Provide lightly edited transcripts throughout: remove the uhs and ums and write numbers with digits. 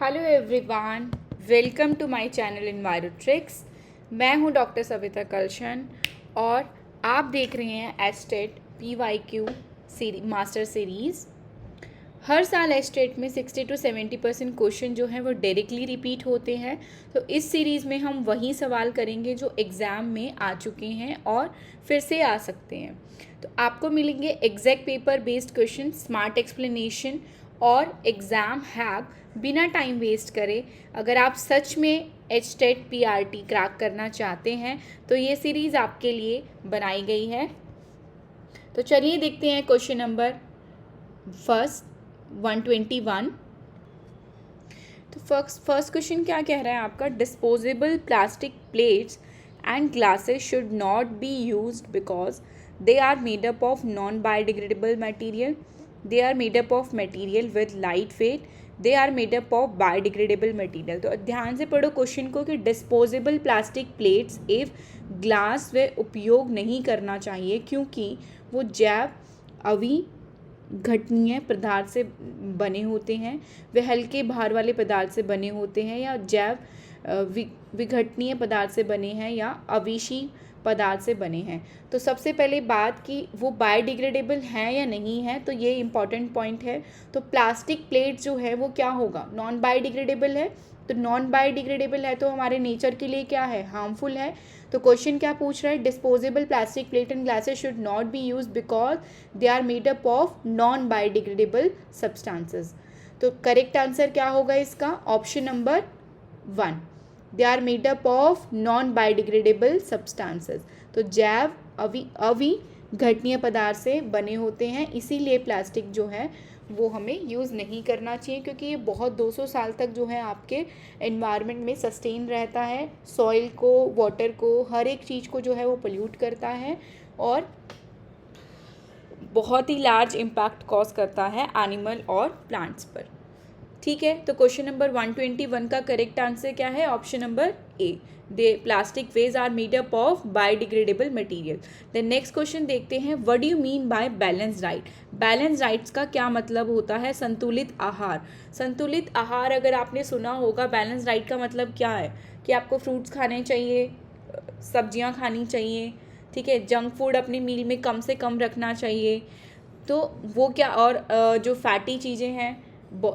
Hello everyone, welcome to my channel Envirotrix. मैं हूं doctor Savita कलशन और आप देख रहे हैं एस्टेट PYQ मास्टर सीरीज़। हर साल एस्टेट में 60 to 70% क्वेश्चन जो हैं वो डायरेक्टली रिपीट होते हैं। तो इस सीरीज़ में हम वही सवाल करेंगे जो एग्ज़ाम में आ चुके हैं और फिर से आ सकते हैं। तो आपको मिलेंगे exact paper based question, smart explanation और एग्ज़ाम हैक बिना टाइम वेस्ट करे। अगर आप सच में एचटेट PRT क्रैक करना चाहते हैं तो ये सीरीज़ आपके लिए बनाई गई है। तो चलिए देखते हैं क्वेश्चन नंबर फर्स्ट 121। तो फर्स्ट क्वेश्चन क्या कह रहा है आपका, disposable plastic plates and glasses should not be used because they are made up of non biodegradable material, they are made up of material with light weight, they are made up of biodegradable material. तो ध्यान से पढ़ो question को कि disposable plastic plates एवं glass वे उपयोग नहीं करना चाहिए क्योंकि वो जैव अविघटनीय पदार्थ से बने होते हैं, वे हल्के भार वाले पदार्थ से बने होते हैं या जैव विघटनीय पदार्थ से बने हैं या अविशी पदार्थ से बने हैं। तो सबसे पहले बात कि वो बायोडिग्रेडेबल हैं या नहीं है, तो ये इम्पॉर्टेंट पॉइंट है। तो प्लास्टिक प्लेट जो है वो क्या होगा, नॉन बायोडिग्रेडेबल है। तो नॉन बायोडिग्रेडेबल है तो हमारे नेचर के लिए क्या है, हार्मफुल है। तो क्वेश्चन क्या पूछ रहा है, disposable plastic plate and glasses should not be use because they are made up of non biodegradable substances. तो करेक्ट आंसर क्या होगा इसका, option number 1, they are made up of non biodegradable substances. तो जैव अविघटनीय पदार्थ से बने होते हैं, इसीलिए प्लास्टिक जो है वो हमें यूज़ नहीं करना चाहिए क्योंकि ये बहुत 200 साल तक जो है आपके एनवायरनमेंट में सस्टेन रहता है, सॉइल को, वाटर को, हर एक चीज़ को जो है वो पोल्यूट करता है और बहुत ही लार्ज इम्पैक्ट कॉज करता है एनिमल और प्लांट्स पर। ठीक है, तो क्वेश्चन नंबर 121 का करेक्ट आंसर क्या है, option number A, they plastic wares are made up of biodegradable material. Then next question देखते हैं, what do you mean by balance diet. Balance diets का क्या मतलब होता है, संतुलित आहार। संतुलित आहार अगर आपने सुना होगा, बैलेंस डाइट का मतलब क्या है कि आपको फ्रूट्स खाने चाहिए, सब्जियां खानी चाहिए, ठीक है, जंक फूड अपनी मील में कम से कम रखना चाहिए। तो वो क्या, और जो फैटी चीज़ें हैं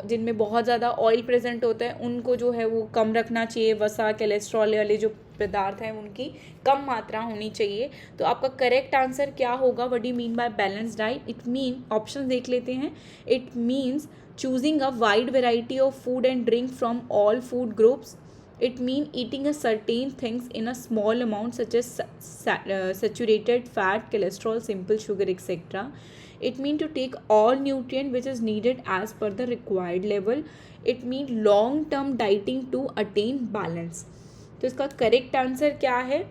जिनमें बहुत ज़्यादा ऑयल प्रेजेंट होता है उनको जो है वो कम रखना चाहिए, वसा कोलेस्ट्रॉल वाले जो पदार्थ हैं उनकी कम मात्रा होनी चाहिए। तो आपका करेक्ट आंसर क्या होगा, what do you mean by balance diet. It mean, option देख लेते हैं, it means choosing a wide variety of food and drink from all food groups. It means eating a certain things in a small amount such as saturated fat, cholesterol, simple sugar, etc. It means to take all nutrient which is needed as per the required level. It means long term dieting to attain balance. तो इसका correct answer क्या है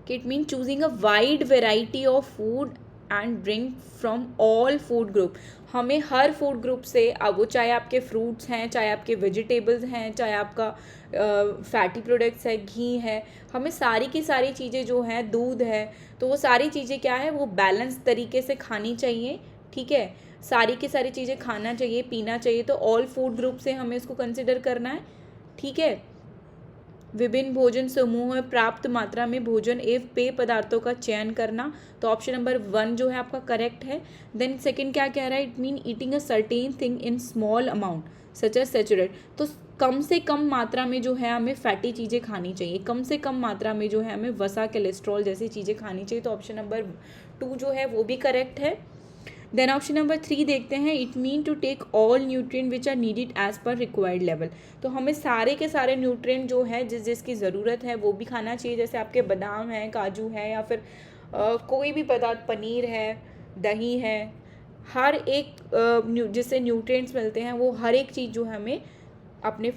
कि it mean choosing a wide variety of food and drink from all food group. हमें हर food group से, अब वो चाहे आपके फ्रूट्स हैं, चाहे आपके वेजिटेबल्स हैं, चाहे आपका फैटी प्रोडक्ट्स है, घी है, हमें सारी की सारी चीज़ें जो हैं, दूध है, तो वो सारी चीज़ें क्या है, वो बैलेंस तरीके से खानी चाहिए। ठीक है, सारी की सारी चीज़ें खाना चाहिए, पीना चाहिए। तो ऑल फूड ग्रुप से हमें इसको कंसिडर करना है। ठीक है, विभिन्न भोजन समूह में प्राप्त मात्रा में भोजन एवं पेय पदार्थों का चयन करना। तो ऑप्शन नंबर 1 जो है आपका करेक्ट है। देन सेकंड क्या कह रहा है, it mean eating a certain thing in small amount such as saturate. तो कम से कम मात्रा में जो है हमें फैटी चीज़ें खानी चाहिए, कम से कम मात्रा में जो है हमें वसा कोलेस्ट्रॉल जैसी चीज़ें खानी चाहिए। तो ऑप्शन नंबर 2 जो है वो भी करेक्ट है। देन ऑप्शन नंबर 3 देखते हैं, it mean to take all nutrient which are needed as per required level. तो हमें सारे के सारे न्यूट्रिएंट जो है जिसकी ज़रूरत है वो भी खाना चाहिए, जैसे आपके बादाम है, काजू है, या फिर कोई भी पदार्थ, पनीर है, दही है, हर एक जिससे न्यूट्रिएंट्स मिलते हैं वो हर एक चीज़ जो है हमें अपने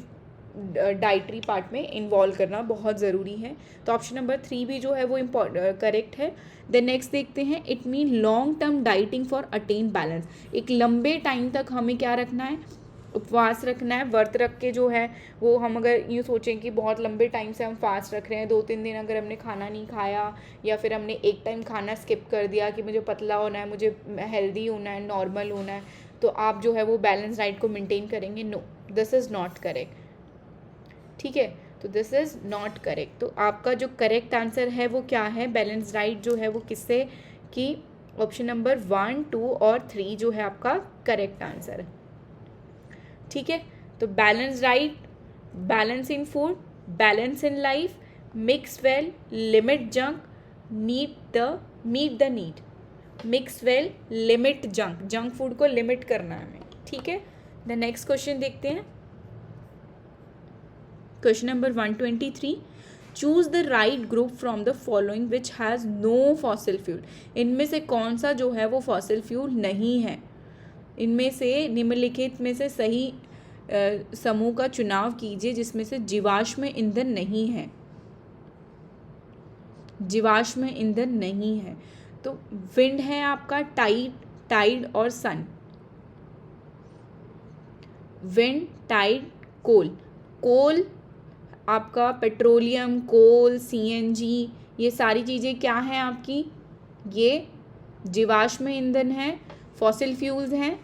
डाइटरी पार्ट में इन्वॉल्व करना बहुत ज़रूरी है। तो ऑप्शन नंबर 3 भी जो है वो करेक्ट है। देन नेक्स्ट देखते हैं, it mean long term dieting for attain balance. एक लंबे टाइम तक हमें क्या रखना है, उपवास रखना है, व्रत रख के जो है वो, हम अगर यूँ सोचें कि बहुत लंबे टाइम से हम फास्ट रख रहे हैं, 2-3 दिन अगर हमने खाना नहीं खाया या फिर हमने एक टाइम खाना स्किप कर दिया कि मुझे पतला होना है, मुझे हेल्दी होना है, नॉर्मल होना है, तो आप जो है वो बैलेंस डाइट को मेंटेन करेंगे। No, this is not correct. ठीक है, तो दिस इज़ नॉट करेक्ट। तो आपका जो करेक्ट आंसर है वो क्या है, बैलेंस डाइट जो है वो किससे, कि ऑप्शन नंबर 1, 2 और 3 जो है आपका करेक्ट आंसर है। ठीक है, तो balance diet, balance in food, balance in life, mix well, limit junk, meet the need. Mix well, limit junk, junk food को लिमिट करना है हमें। ठीक है, द नेक्स्ट क्वेश्चन देखते हैं। Question number 123, choose the right group from the following which has no fossil fuel. इनमें से कौन सा जो है वो फॉसिल फ्यूल नहीं है। इनमें से निम्नलिखित में से सही समूह का चुनाव कीजिए जिसमें से जीवाश्म ईंधन नहीं है। जीवाश्म ईंधन नहीं है, तो विंड है आपका, टाइड और सन। विंड, टाइड, कोल आपका, पेट्रोलियम, कोल, सीएनजी, ये सारी चीज़ें क्या हैं आपकी, ये जीवाश्म ईंधन है, फॉसिल फ्यूल्स हैं।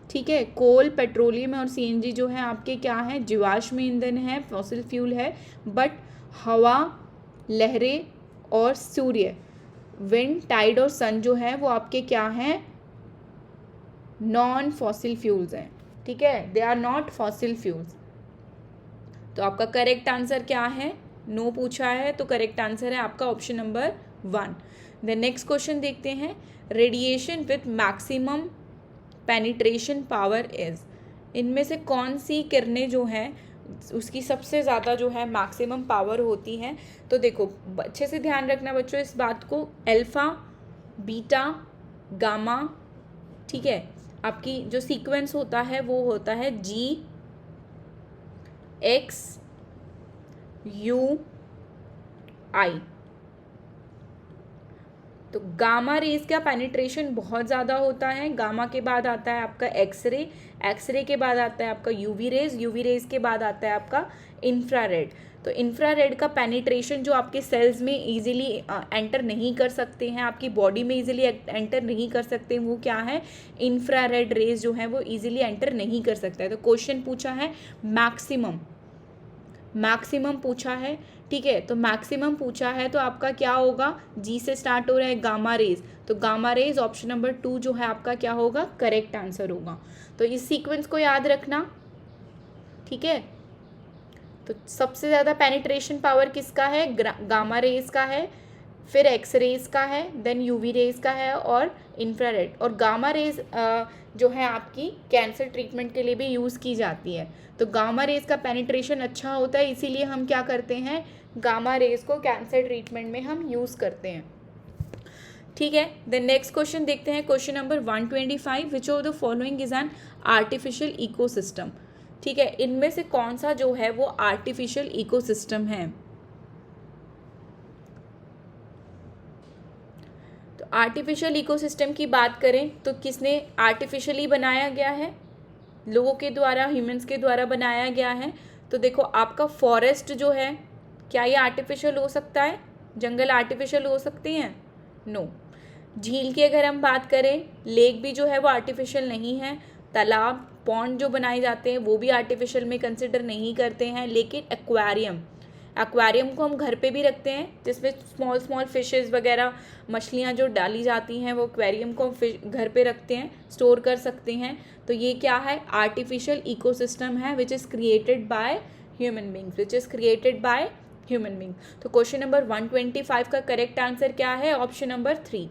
ठीक है, कोल, पेट्रोलियम और सीएनजी जो है आपके क्या हैं, जीवाश्म ईंधन है, फॉसिल फ्यूल है। बट हवा, लहरें और सूर्य, विंड, टाइड और सन जो है वो आपके क्या हैं, नॉन फॉसिल फ्यूल्स हैं। ठीक है, they are not fossil fuels. तो आपका करेक्ट आंसर क्या है, नो पूछा है, तो करेक्ट आंसर है आपका option number 1। The next question देखते हैं। Radiation with maximum penetration power is. इनमें से कौन सी किरणें जो हैं उसकी सबसे ज़्यादा जो है मैक्सिमम पावर होती है। तो देखो अच्छे से ध्यान रखना बच्चों इस बात को, अल्फा, बीटा, गामा। ठीक है, आपकी जो सीक्वेंस होता है वो होता है G, X, U, I। तो गामा रेज का पेनिट्रेशन बहुत ज़्यादा होता है। गामा के बाद आता है आपका एक्सरे, एक्सरे के बाद आता है आपका यूवी रेज के बाद आता है आपका इंफ्रारेड। तो इंफ्रारेड का पेनिट्रेशन जो आपके सेल्स में इजीली एंटर नहीं कर सकते हैं, आपकी बॉडी में इजीली एंटर नहीं कर सकते, वो क्या है, इंफ्रारेड रेज जो है वो इजीली एंटर नहीं कर सकता है। तो क्वेश्चन पूछा है मैक्सिमम पूछा है। ठीक है, तो मैक्सिमम पूछा है तो आपका क्या होगा, जी से स्टार्ट हो रहा है, गामा रेज। तो गामा रेज ऑप्शन नंबर 2 जो है आपका क्या होगा, करेक्ट आंसर होगा। तो इस सीक्वेंस को याद रखना। ठीक है, तो सबसे ज़्यादा पेनिट्रेशन पावर किसका है, गामा रेज का है, फिर एक्स रेज का है, देन यूवी रेज का है और इंफ्रारेड। और गामा रेज जो है आपकी कैंसर ट्रीटमेंट के लिए भी यूज़ की जाती है। तो गामा रेज का पेनिट्रेशन अच्छा होता है, इसीलिए हम क्या करते हैं, गामा रेज को कैंसर ट्रीटमेंट में हम यूज़ करते हैं। ठीक है, द नेक्स्ट क्वेश्चन देखते हैं। Question number 125, which of the following is an artificial ecosystem. ठीक है, इनमें से कौन सा जो है वो आर्टिफिशियल इकोसिस्टम है। तो आर्टिफिशियल इकोसिस्टम की बात करें तो किसने आर्टिफिशियली बनाया गया है, लोगों के द्वारा, ह्यूमंस के द्वारा बनाया गया है। तो देखो आपका फॉरेस्ट जो है, क्या ये आर्टिफिशियल हो सकता है, जंगल आर्टिफिशियल हो सकते हैं, नो। झील की अगर हम बात करें, लेक भी जो है वो आर्टिफिशियल नहीं है। तालाब, पॉन्ड जो बनाए जाते हैं वो भी आर्टिफिशियल में कंसिडर नहीं करते हैं। लेकिन एक्वेरियम को हम घर पे भी रखते हैं, जिसमें स्मॉल फिशेस वगैरह, मछलियाँ जो डाली जाती हैं वो एक्वेरियम को हम घर पे रखते हैं, स्टोर कर सकते हैं। तो ये क्या है, आर्टिफिशियल इकोसिस्टम है which is created by human beings. तो क्वेश्चन नंबर 125 का करेक्ट आंसर क्या है, ऑप्शन नंबर 3।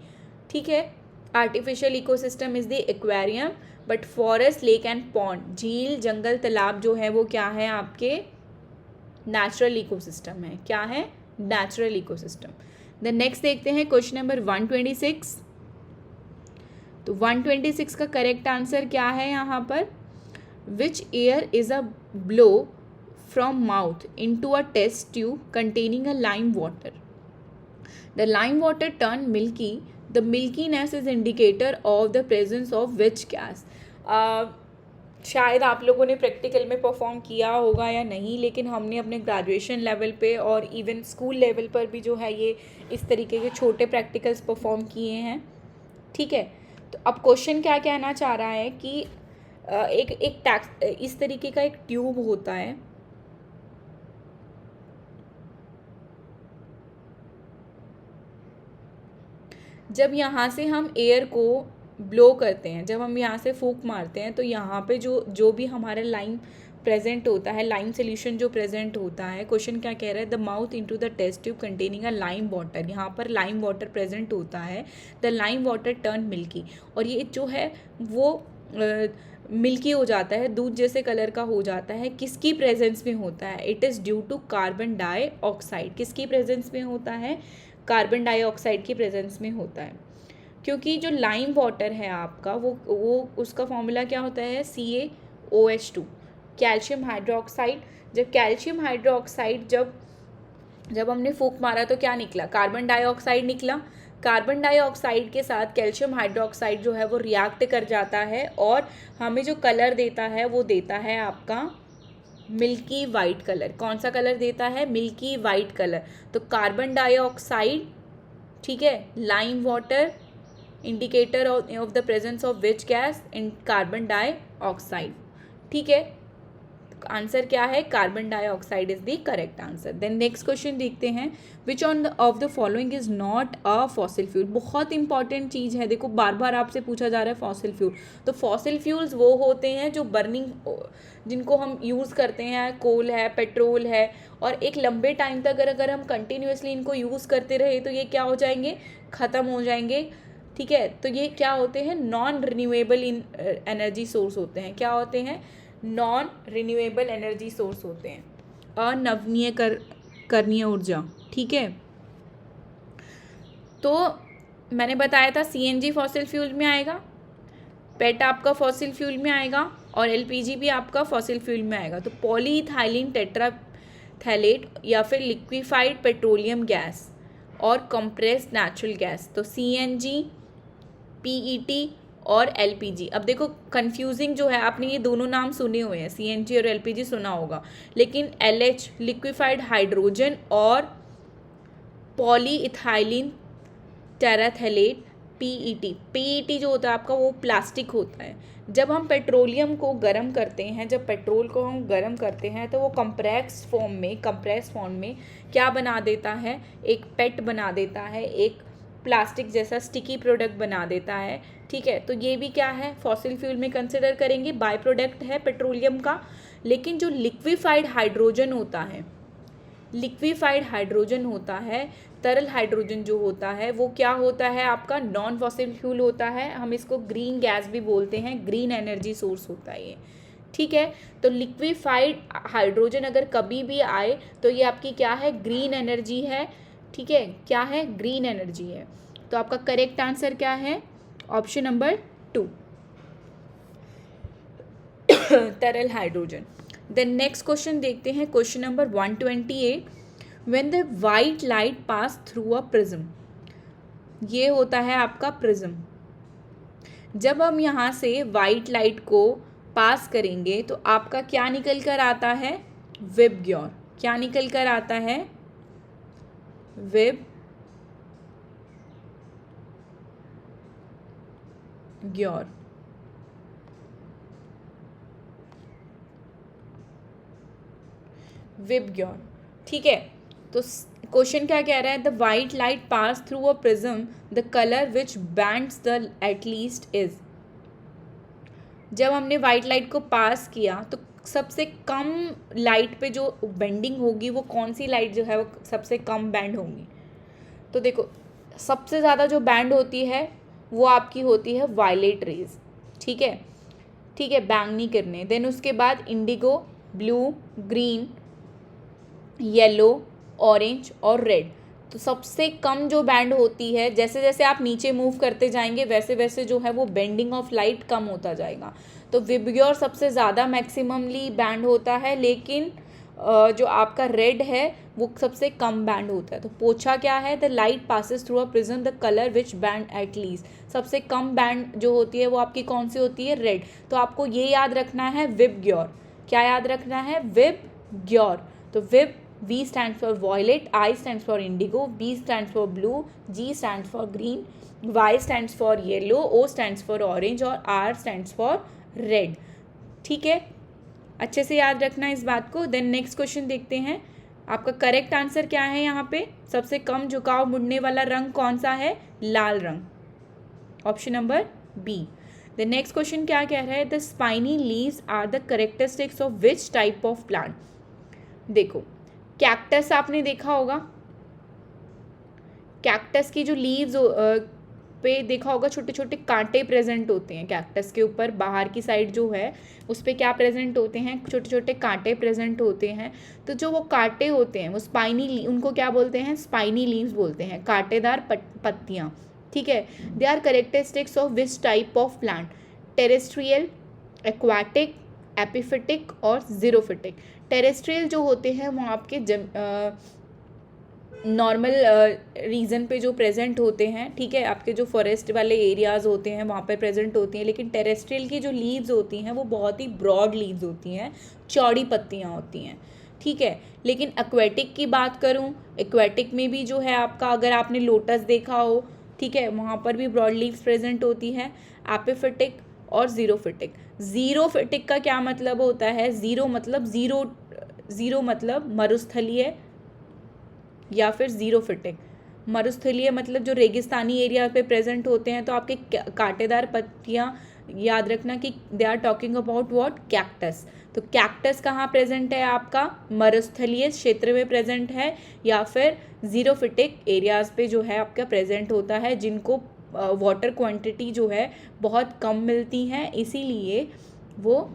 ठीक है, artificial ecosystem is the aquarium, but forest, lake and pond, झील, जंगल, तालाब जो है वो क्या है आपके नेचुरल इकोसिस्टम है। क्या है, नेचुरल इकोसिस्टम। द नेक्स्ट देखते हैं क्वेश्चन नंबर 126। तो 126 का करेक्ट आंसर क्या है यहाँ पर, which air is a blow from mouth into a test tube containing a lime water. The lime water turn milky, the milkiness is indicator of the presence of which gas. शायद आप लोगों ने practical में perform किया होगा या नहीं, लेकिन हमने अपने ग्रेजुएशन लेवल पे और इवन स्कूल लेवल पर भी जो है ये इस तरीके के छोटे प्रैक्टिकल्स परफॉर्म किए हैं। ठीक है, तो अब क्वेश्चन क्या कहना चाह रहा है कि एक एक टैक्स इस तरीके का एक ट्यूब होता है, जब यहाँ से हम एयर को ब्लो करते हैं, जब हम यहाँ से फूंक मारते हैं, तो यहाँ पे जो जो भी हमारा लाइम प्रेजेंट होता है, लाइम सोल्यूशन जो प्रेजेंट होता है, क्वेश्चन क्या कह रहा है, the mouth into the test tube containing a lime water, यहाँ पर लाइम वाटर प्रेजेंट होता है, the lime water turn milky, और ये जो है वो मिल्की हो जाता है, दूध जैसे कलर का हो जाता है, किसकी प्रेजेंस में होता है, it is due to carbon dioxide, किसकी प्रेजेंस में होता है, कार्बन डाइऑक्साइड की प्रेजेंस में होता है, क्योंकि जो लाइम वाटर है आपका वो उसका फॉर्मूला क्या होता है, CaOH2, कैल्शियम हाइड्रोक्साइड। जब कैल्शियम हाइड्रोक्साइड जब हमने फूंक मारा तो क्या निकला, कार्बन डाइऑक्साइड निकला, कार्बन डाइऑक्साइड के साथ कैल्शियम हाइड्रोक्साइड जो है वो रिएक्ट कर जाता है और हमें जो कलर देता है वो देता है आपका मिल्की वाइट कलर। कौन सा कलर देता है, मिल्की वाइट कलर। तो कार्बन डाइऑक्साइड, ठीक है, lime water, indicator of the presence of which gas, in carbon dioxide, ठीक है। आंसर क्या है, carbon dioxide is the correct answer. Then next question देखते हैं, which one of the following is not a fossil fuel. बहुत important चीज़ है, देखो बार बार आपसे पूछा जा रहा है फॉसिल फ्यूल। तो फॉसिल फ्यूल्स वो होते हैं जो बर्निंग, जिनको हम यूज़ करते हैं, कोल है, पेट्रोल है, और एक लंबे टाइम तक अगर हम कंटिन्यूसली इनको यूज़ करते रहे तो ये क्या हो जाएंगे, ख़त्म हो जाएंगे, ठीक है। तो ये क्या होते हैं, नॉन रिन्यूएबल एनर्जी सोर्स होते हैं। क्या होते हैं, नॉन रिन्यूएबल एनर्जी सोर्स होते हैं, अनवीनीय करणीय ऊर्जा, ठीक है। तो मैंने बताया था CNG फॉसिल फ्यूल में आएगा, पेट आपका फॉसिल फ्यूल में आएगा, और LPG भी आपका फॉसिल फ्यूल में आएगा। तो पॉलीइथाइलिन टेट्राथैलेट या फिर लिक्विफाइड पेट्रोलियम गैस और कंप्रेस्ड नेचुरल गैस, तो CNG, PET और LPG। अब देखो कंफ्यूजिंग जो है, आपने ये दोनों नाम सुने हुए हैं, CNG और LPG सुना होगा, लेकिन LH लिक्विफाइड हाइड्रोजन और पॉलीइथाइलिन टेराथैलेट PET जो होता है आपका वो प्लास्टिक होता है। जब हम पेट्रोलियम को गर्म करते हैं, जब पेट्रोल को हम गर्म करते हैं तो वो कंप्रेस फॉर्म में क्या बना देता है, एक पेट बना देता है, एक प्लास्टिक जैसा स्टिकी प्रोडक्ट बना देता है, ठीक है। तो ये भी क्या है, फॉसिल फ्यूल में कंसिडर करेंगे, बाय प्रोडक्ट है पेट्रोलियम का। लेकिन जो लिक्विफाइड हाइड्रोजन होता है, तरल हाइड्रोजन जो होता है वो क्या होता है आपका, नॉन फॉसिल फ्यूल होता है। हम इसको ग्रीन गैस भी बोलते हैं, ग्रीन एनर्जी सोर्स होता है ये, ठीक है। तो लिक्विफाइड हाइड्रोजन अगर कभी भी आए तो ये आपकी क्या है, ग्रीन एनर्जी है, ठीक है, क्या है, ग्रीन एनर्जी है। तो आपका करेक्ट आंसर क्या है, ऑप्शन नंबर 2, तरल हाइड्रोजन। देन नेक्स्ट क्वेश्चन देखते हैं, question number 128, when the white light pass through a prism. ये होता है आपका प्रिज्म। जब हम यहाँ से वाइट लाइट को पास करेंगे तो आपका क्या निकल कर आता है, विबग्योर। क्या निकल कर आता है, विबग्योर, विबग्योर, ठीक है। तो क्वेश्चन क्या कह रहा है, the white light pass through a prism, the colour which bands the at least is. जब हमने वाइट लाइट को पास किया तो सबसे कम लाइट पे जो बेंडिंग होगी वो कौन सी लाइट जो है वो सबसे कम बैंड होगी। तो देखो सबसे ज़्यादा जो बैंड होती है वो आपकी होती है वायलेट रेज, ठीक है, ठीक है, बैंगनी किरणें। देन उसके बाद Indigo, blue, green, yellow, orange और रेड। तो सबसे कम जो बैंड होती है, जैसे जैसे आप नीचे मूव करते जाएंगे वैसे वैसे जो है वो बेंडिंग ऑफ लाइट कम होता जाएगा। तो विबग्योर सबसे ज़्यादा मैक्सिममली बैंड होता है, लेकिन जो आपका रेड है वो सबसे कम बैंड होता है। तो पूछा क्या है, the light passes through a prism, the colour which band at least. सबसे कम बैंड जो होती है वो आपकी कौन सी होती है, रेड। तो आपको ये याद रखना है विबग्योर। क्या याद रखना है, विबग्योर। तो विब, V stands for violet, I stands for indigo, B stands for blue, G stands for green, Y stands for yellow, O stands for orange और R stands for red। ठीक है, अच्छे से याद रखना इस बात को। देन नेक्स्ट क्वेश्चन देखते हैं, आपका करेक्ट आंसर क्या है यहाँ पे। सबसे कम झुकाव मुड़ने वाला रंग कौन सा है? लाल रंग, option number B. The next question क्या कह रहा है, the spiny leaves are the characteristics of which type of plant. देखो कैक्टस आपने देखा होगा, कैक्टस की जो लीव्स पे देखा होगा छोटे छोटे कांटे प्रेजेंट होते हैं। कैक्टस के ऊपर बाहर की साइड जो है उस पर क्या प्रेजेंट होते हैं? छोटे छोटे कांटे प्रेजेंट होते हैं। तो जो वो कांटे होते हैं वो स्पाइनी, उनको क्या बोलते हैं? स्पाइनी लीव्स बोलते हैं, कांटेदार पत्तियाँ, ठीक है। They are characteristics of which type of plant? Terrestrial, aquatic, epiphytic और जीरोफिटिक। टेरेस्ट्रियल जो होते हैं वो आपके नॉर्मल रीजन पे जो प्रेजेंट होते हैं, ठीक है, आपके जो फॉरेस्ट वाले एरियाज़ होते हैं वहाँ पर प्रेजेंट होती हैं। लेकिन टेरेस्ट्रियल की जो लीव्स होती हैं वो बहुत ही ब्रॉड लीव्स होती हैं, चौड़ी पत्तियाँ होती हैं, ठीक है। लेकिन एक्वेटिक की बात करूँ, एक्वेटिक में भी जो है आपका, अगर आपने लोटस देखा हो, ठीक है, वहाँ पर भी ब्रॉड लीव्स प्रेजेंट होती है। एपिफिटिक और जीरोफिटिक। जीरोफिटिक का क्या मतलब होता है? जीरो मतलब मरुस्थलीय, या फिर जीरोफिटिक। मरुस्थलीय मतलब जो रेगिस्तानी एरिया पे प्रेजेंट होते हैं। तो आपके कांटेदार पत्तियाँ, याद रखना कि they are talking about what? Cactus. तो कैक्टस कहाँ प्रेजेंट है? आपका मरुस्थलीय क्षेत्र में प्रेजेंट है, या फिर जीरोफिटिक एरियाज पे जो है आपका प्रेजेंट होता है, जिनको वाटर क्वांटिटी जो है बहुत कम मिलती है, इसीलिए वो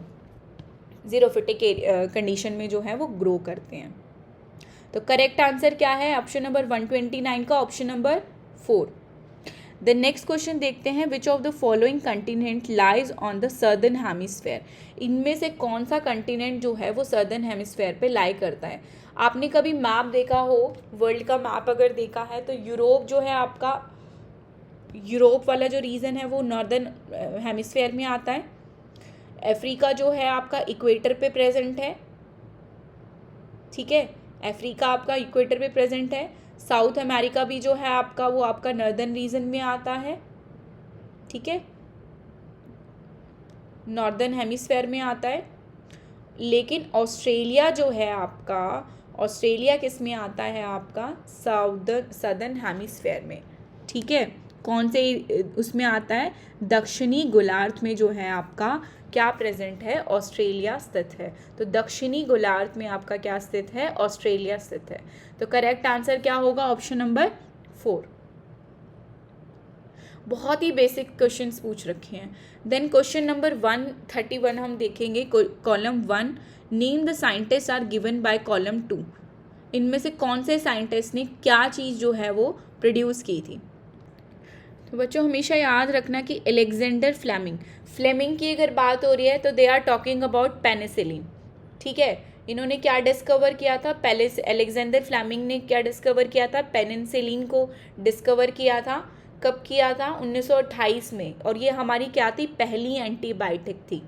जीरोफिटिक कंडीशन में जो है वो ग्रो करते हैं। तो करेक्ट आंसर क्या है? ऑप्शन नंबर 129 का option number 4। The next question देखते हैं, विच of the following continent lies on the southern hemisphere. इनमें से कौन सा कंटिनेंट जो है वो सर्दर्न हेमिस्फेयर पे लाई करता है? आपने कभी मैप देखा हो, वर्ल्ड का मैप अगर देखा है, तो यूरोप जो है आपका, यूरोप वाला जो रीजन है वो नॉर्दर्न हेमिस्फेयर में आता है। अफ्रीका जो है आपका इक्वेटर पे प्रेजेंट है, ठीक है, अफ्रीका आपका इक्वेटर पे प्रेजेंट है। साउथ अमेरिका भी जो है आपका वो आपका नॉर्दर्न रीजन में आता है, ठीक है, नॉर्दर्न हेमिस्फेयर में आता है। लेकिन ऑस्ट्रेलिया जो है आपका, ऑस्ट्रेलिया किस में आता है? आपका सदर्न हेमिस्फेयर में, ठीक है। कौन से उसमें आता है? दक्षिणी गोलार्ध में जो है आपका क्या प्रेजेंट है? ऑस्ट्रेलिया स्थित है। तो दक्षिणी गोलार्ध में आपका क्या स्थित है? ऑस्ट्रेलिया स्थित है। तो करेक्ट आंसर क्या होगा? Option number 4। बहुत ही बेसिक क्वेश्चंस पूछ रखे हैं। देन क्वेश्चन नंबर 131 हम देखेंगे, column 1, name the scientist are given by column 2। इनमें से कौन से साइंटिस्ट ने क्या चीज़ जो है वो प्रोड्यूस की थी? तो बच्चों हमेशा याद रखना कि अलेक्जेंडर फ्लेमिंग की अगर बात हो रही है तो they are talking about penicillin, ठीक है। इन्होंने क्या डिस्कवर किया था? अलेक्जेंडर फ्लेमिंग ने क्या डिस्कवर किया था? पेनिसिलिन को डिस्कवर किया था। कब किया था? 1928 में। और ये हमारी क्या थी? पहली एंटीबायोटिक थी,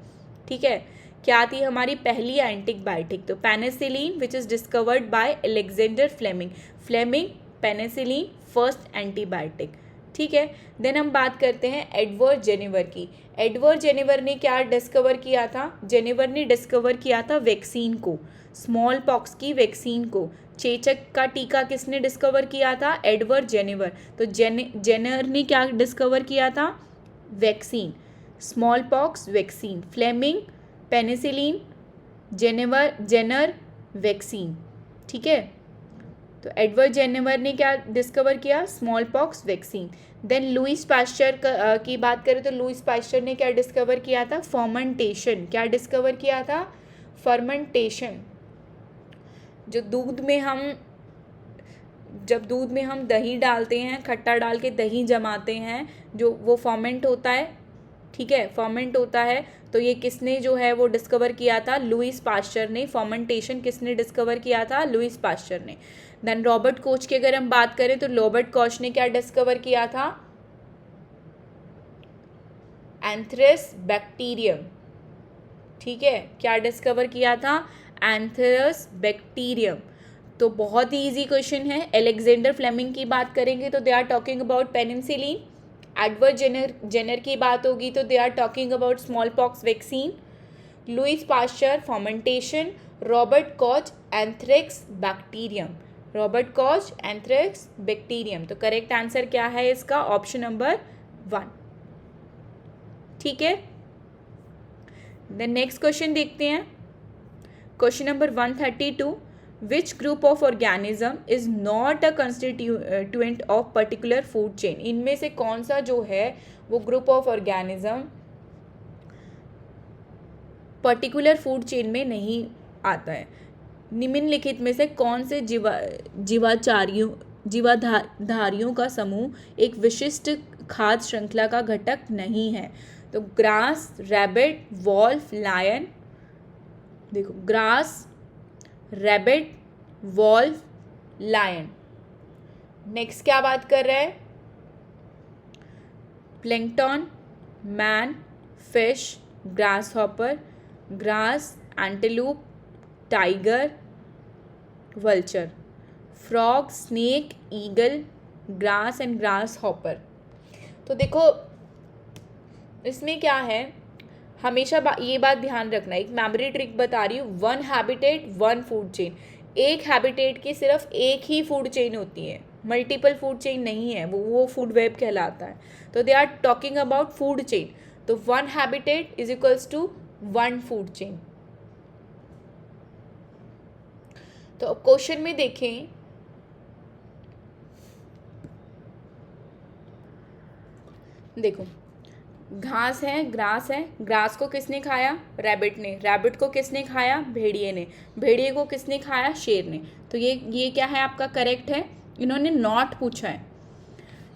ठीक है। क्या थी हमारी पहली एंटीबायोटिक? तो penicillin which is discovered by Alexander Fleming penicillin first antibiotic, ठीक है। देन हम बात करते हैं एडवर्ड जेनेवर की। एडवर्ड जेनेवर ने क्या डिस्कवर किया था? जेनेवर ने डिस्कवर किया था वैक्सीन को, स्मॉल पॉक्स की वैक्सीन को। चेचक का टीका किसने डिस्कवर किया था? Edward Jenner. तो जेनर ने क्या डिस्कवर किया था? Vaccine, smallpox vaccine. Fleming penicillin, Jenner vaccine, ठीक है। तो एडवर्ड जेनेवर ने क्या डिस्कवर किया? Smallpox vaccine. Then Louis Pasteur की बात करें तो लुइस पास्चर ने क्या डिस्कवर किया था? फर्मेंटेशन। क्या डिस्कवर किया था? फर्मेंटेशन। जब दूध में हम दही डालते हैं, खट्टा डाल के दही जमाते हैं, जो वो फर्मेंट होता है, ठीक है, फर्मेंट होता है। तो ये किसने जो है वो डिस्कवर किया था? लुइस पास्चर ने। फर्मेंटेशन किसने डिस्कवर किया था? लुइस पास्चर ने। देन रॉबर्ट कोच की अगर हम बात करें तो रॉबर्ट कोच ने क्या डिस्कवर किया था? एंथ्रेस बैक्टीरियम, ठीक है। क्या डिस्कवर किया था? Anthrax bacterium. तो बहुत ही इजी क्वेश्चन है। अलेक्जेंडर फ्लेमिंग की बात करेंगे तो they are talking about penicillin. Edward Jenner की बात होगी तो they are talking about smallpox vaccine. Louis Pasteur, fermentation, Robert Koch, anthrax, bacterium. Robert Koch, anthrax, bacterium. तो करेक्ट आंसर क्या है इसका? Option number 1। ठीक है, देन नेक्स्ट क्वेश्चन देखते हैं। Question number 132, which group of organism is not a constituent of particular food chain. इनमें से कौन सा जो है वो group of organism particular food chain में नहीं आता है? निम्नलिखित में से कौन से जीवाधारियों का समूह एक विशिष्ट खाद्य श्रृंखला का घटक नहीं है? तो ग्रास, रैबिट, वॉल्फ, लायन। देखो, grass, rabbit, wolf, lion. Next क्या बात कर रहा है? Plankton, man, fish, grasshopper, grass, antelope, tiger, vulture. Frog, snake, eagle, grass and grasshopper. तो देखो इसमें क्या है, हमेशा ये बात ध्यान रखना, एक मेमोरी ट्रिक बता रही हूँ, 1 हैबिटेट 1 फूड चेन। एक हैबिटेट की सिर्फ एक ही फूड चेन होती है, मल्टीपल फूड चेन नहीं है, वो फूड वेब कहलाता है। तो they are talking about food chain. तो 1 habitat is equals to 1 food chain. तो अब क्वेश्चन में देखें, देखो घास है, ग्रास है, ग्रास को किसने खाया? रैबिट ने। रैबिट को किसने खाया? भेड़िए ने। भेड़िए को किसने खाया? शेर ने। तो ये क्या है आपका? करेक्ट है। इन्होंने नॉट पूछा है।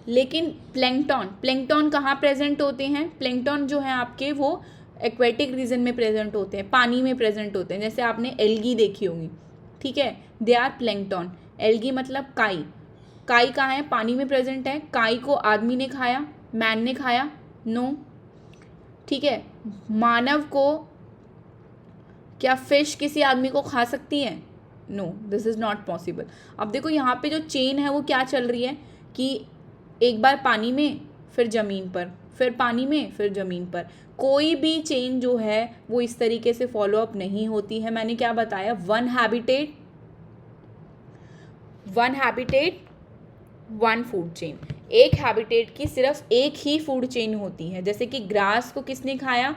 लेकिन प्लैंकटन कहाँ प्रेजेंट होते हैं? प्लैंकटन जो है आपके वो एक्वेटिक रीजन में प्रेजेंट होते हैं, पानी में प्रेजेंट होते हैं। जैसे आपने एल्गी देखी होगी, ठीक है, दे आर प्लैंकटन। एल्गी मतलब काई। काई कहाँ है? पानी में प्रेजेंट है। काई को आदमी ने खाया? मैन ने खाया? नो। ठीक है, मानव को, क्या फिश किसी आदमी को खा सकती है? No, this is not possible. अब देखो यहाँ पे जो चेन है वो क्या चल रही है कि एक बार पानी में, फिर ज़मीन पर, फिर पानी में, फिर ज़मीन पर। कोई भी चेन जो है वो इस तरीके से फॉलो अप नहीं होती है। मैंने क्या बताया? 1 हैबिटेट 1 फूड चेन। एक हैबिटेट की सिर्फ एक ही फूड चेन होती है। जैसे कि ग्रास को किसने खाया?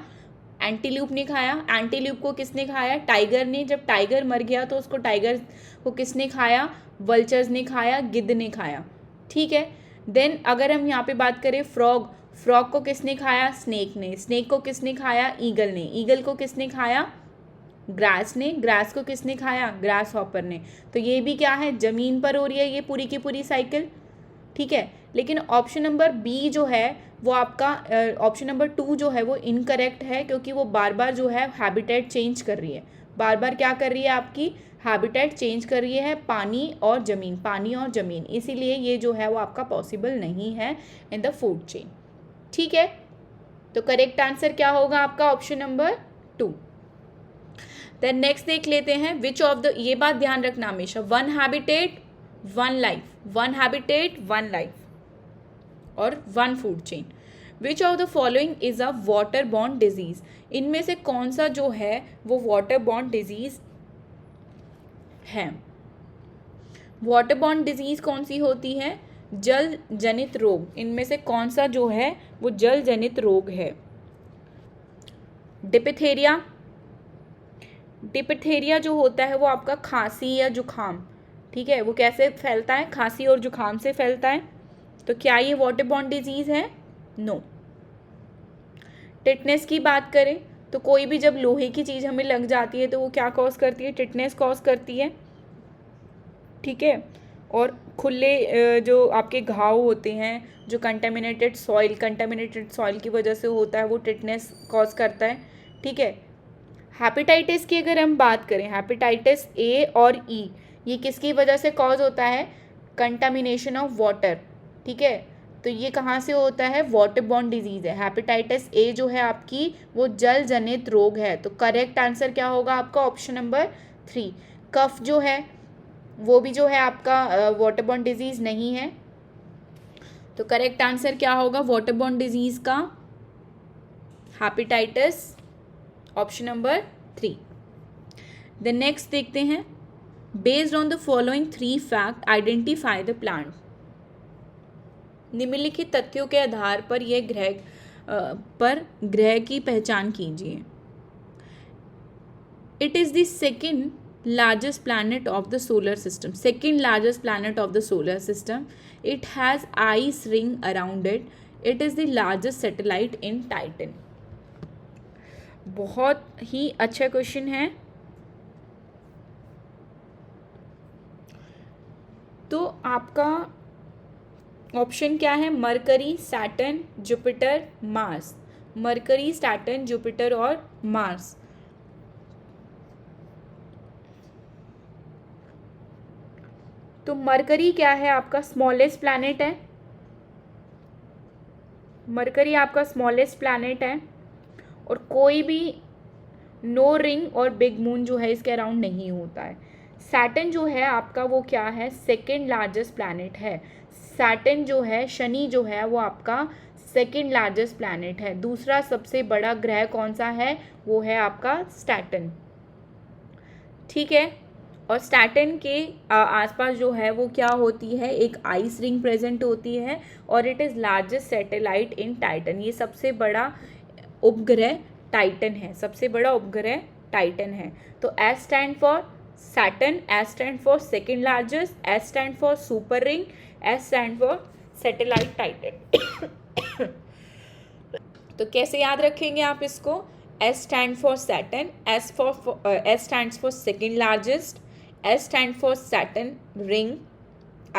एंटील्यूप ने खाया। एंटील्यूप को किसने खाया? टाइगर ने। जब टाइगर मर गया तो उसको, टाइगर को किसने खाया? वल्चर्स ने खाया, गिद्ध ने खाया। ठीक है, देन अगर हम यहाँ पे बात करें फ्रॉग को किसने खाया? स्नेक ने। स्नेक को किसने खाया? ईगल ने। ईगल को किसने खाया? ग्रास ने। ग्रास को किसने खाया? ग्रास हॉपर ने। तो ये भी क्या है? ज़मीन पर हो रही है ये पूरी की पूरी साइकिल। ठीक है, लेकिन ऑप्शन नंबर बी जो है वो आपका, ऑप्शन नंबर 2 जो है वो इनकरेक्ट है, क्योंकि वो बार बार जो है हैबिटेट चेंज कर रही है। बार बार क्या कर रही है? आपकी हैबिटेट चेंज कर रही है, पानी और ज़मीन, पानी और ज़मीन। इसीलिए ये जो है वो आपका पॉसिबल नहीं है इन द फूड चेन। ठीक है, तो करेक्ट आंसर क्या होगा आपका? Option number 2। देन नेक्स्ट देख लेते हैं, विच ऑफ द, ये बात ध्यान रखना हमेशा, 1 हैबिटेट 1 लाइफ, 1 हैबिटेट 1 लाइफ और 1 food chain. Which of the following is a water borne disease. इनमें से कौन सा जो है वो वाटर बॉर्न डिजीज है? वाटर बॉर्न डिजीज कौन सी होती है? जल जनित रोग। इनमें से कौन सा जो है वो जल जनित रोग है? डिप्थीरिया। डिप्थीरिया जो होता है वो आपका खांसी या जुखाम, ठीक है, वो कैसे फैलता है? खांसी और जुखाम से फैलता है। तो क्या ये वाटर बॉर्न डिजीज है? नो। टिटनेस की बात करें तो कोई भी जब लोहे की चीज़ हमें लग जाती है तो वो क्या कॉज करती है? टिटनेस कॉज करती है। ठीक है, और खुले जो आपके घाव होते हैं, जो कंटेमिनेटेड सॉइल की वजह से होता है, वो टिटनेस कॉज करता है। ठीक है, हेपेटाइटिस की अगर हम बात करें, हेपेटाइटिस ए और ई, ये किसकी वजह से कॉज होता है? Contamination of water. ठीक है, तो ये कहाँ से होता है? वाटर बॉर्न डिजीज़ है। हेपेटाइटिस ए जो है आपकी वो जल जनित रोग है। तो करेक्ट आंसर क्या होगा आपका? Option number 3। कफ जो है वो भी जो है आपका वाटर बॉर्न डिजीज़ नहीं है। तो करेक्ट आंसर क्या होगा वाटर बॉर्न डिजीज़ का? Hepatitis option number 3। The next देखते हैं, based on the following 3 fact identify the plant. निम्नलिखित तथ्यों के आधार पर यह ग्रह की पहचान कीजिए। It is the second largest planet of the solar system, second largest planet of the solar system. It has ice ring around it. It is the largest satellite in Titan. बहुत ही अच्छा क्वेश्चन है। तो आपका option क्या है? Mercury, Saturn, Jupiter, Mars. Mercury, Saturn, Jupiter और Mars. तो mercury क्या है? आपका स्मॉलेस्ट प्लैनेट है। मरकरी आपका स्मॉलेस्ट प्लैनेट है और कोई भी नो रिंग और बिग मून जो है इसके अराउंड नहीं होता है। सैटर्न जो है आपका वो क्या है? सेकेंड लार्जेस्ट प्लैनेट है। सैटर्न जो है, शनि जो है वो आपका सेकेंड लार्जेस्ट प्लैनेट है। दूसरा सबसे बड़ा ग्रह कौन सा है? वो है आपका सैटर्न। ठीक है। और सैटर्न के आसपास जो है वो क्या होती है? एक आइस रिंग प्रेजेंट होती है और it is largest satellite in Titan. ये सबसे बड़ा उपग्रह टाइटन है। सबसे बड़ा उपग्रह टाइटन है। तो S stand for Saturn, S stand for second largest, S stand for super ring, S stand for satellite Titan. तो कैसे याद रखेंगे आप इसको? S stand for Saturn, S stands for second largest, S stands for Saturn ring,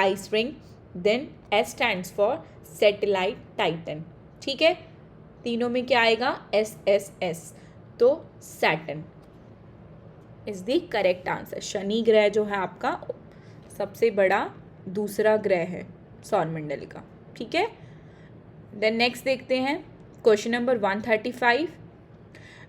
ice ring, then S stands for satellite Titan। ठीक है, तीनों में क्या आएगा? SSS। तो Saturn is the correct answer. Shani ग्रह जो है आपका सबसे बड़ा दूसरा ग्रह है सौरमंडल का। ठीक है, देन नेक्स्ट देखते हैं question number 135।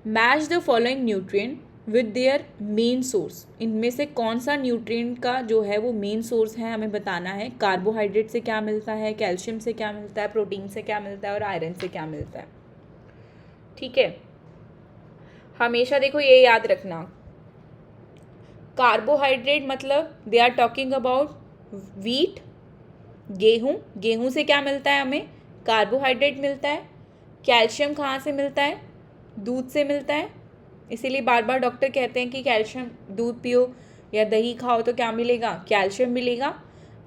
Match the following nutrient with their main source. इनमें से कौन सा न्यूट्रिएंट का जो है वो मेन सोर्स है हमें बताना है। कार्बोहाइड्रेट से क्या मिलता है, कैल्शियम से क्या मिलता है, प्रोटीन से क्या मिलता है और आयरन से क्या मिलता है। ठीक है, हमेशा देखो ये याद रखना, कार्बोहाइड्रेट मतलब they are talking about wheat, गेहूँ। गेहूँ से क्या मिलता है? हमें कार्बोहाइड्रेट मिलता है। कैल्शियम कहाँ से मिलता है? दूध से मिलता है। इसीलिए बार बार डॉक्टर कहते हैं कि कैल्शियम दूध पियो या दही खाओ तो क्या मिलेगा? कैल्शियम मिलेगा।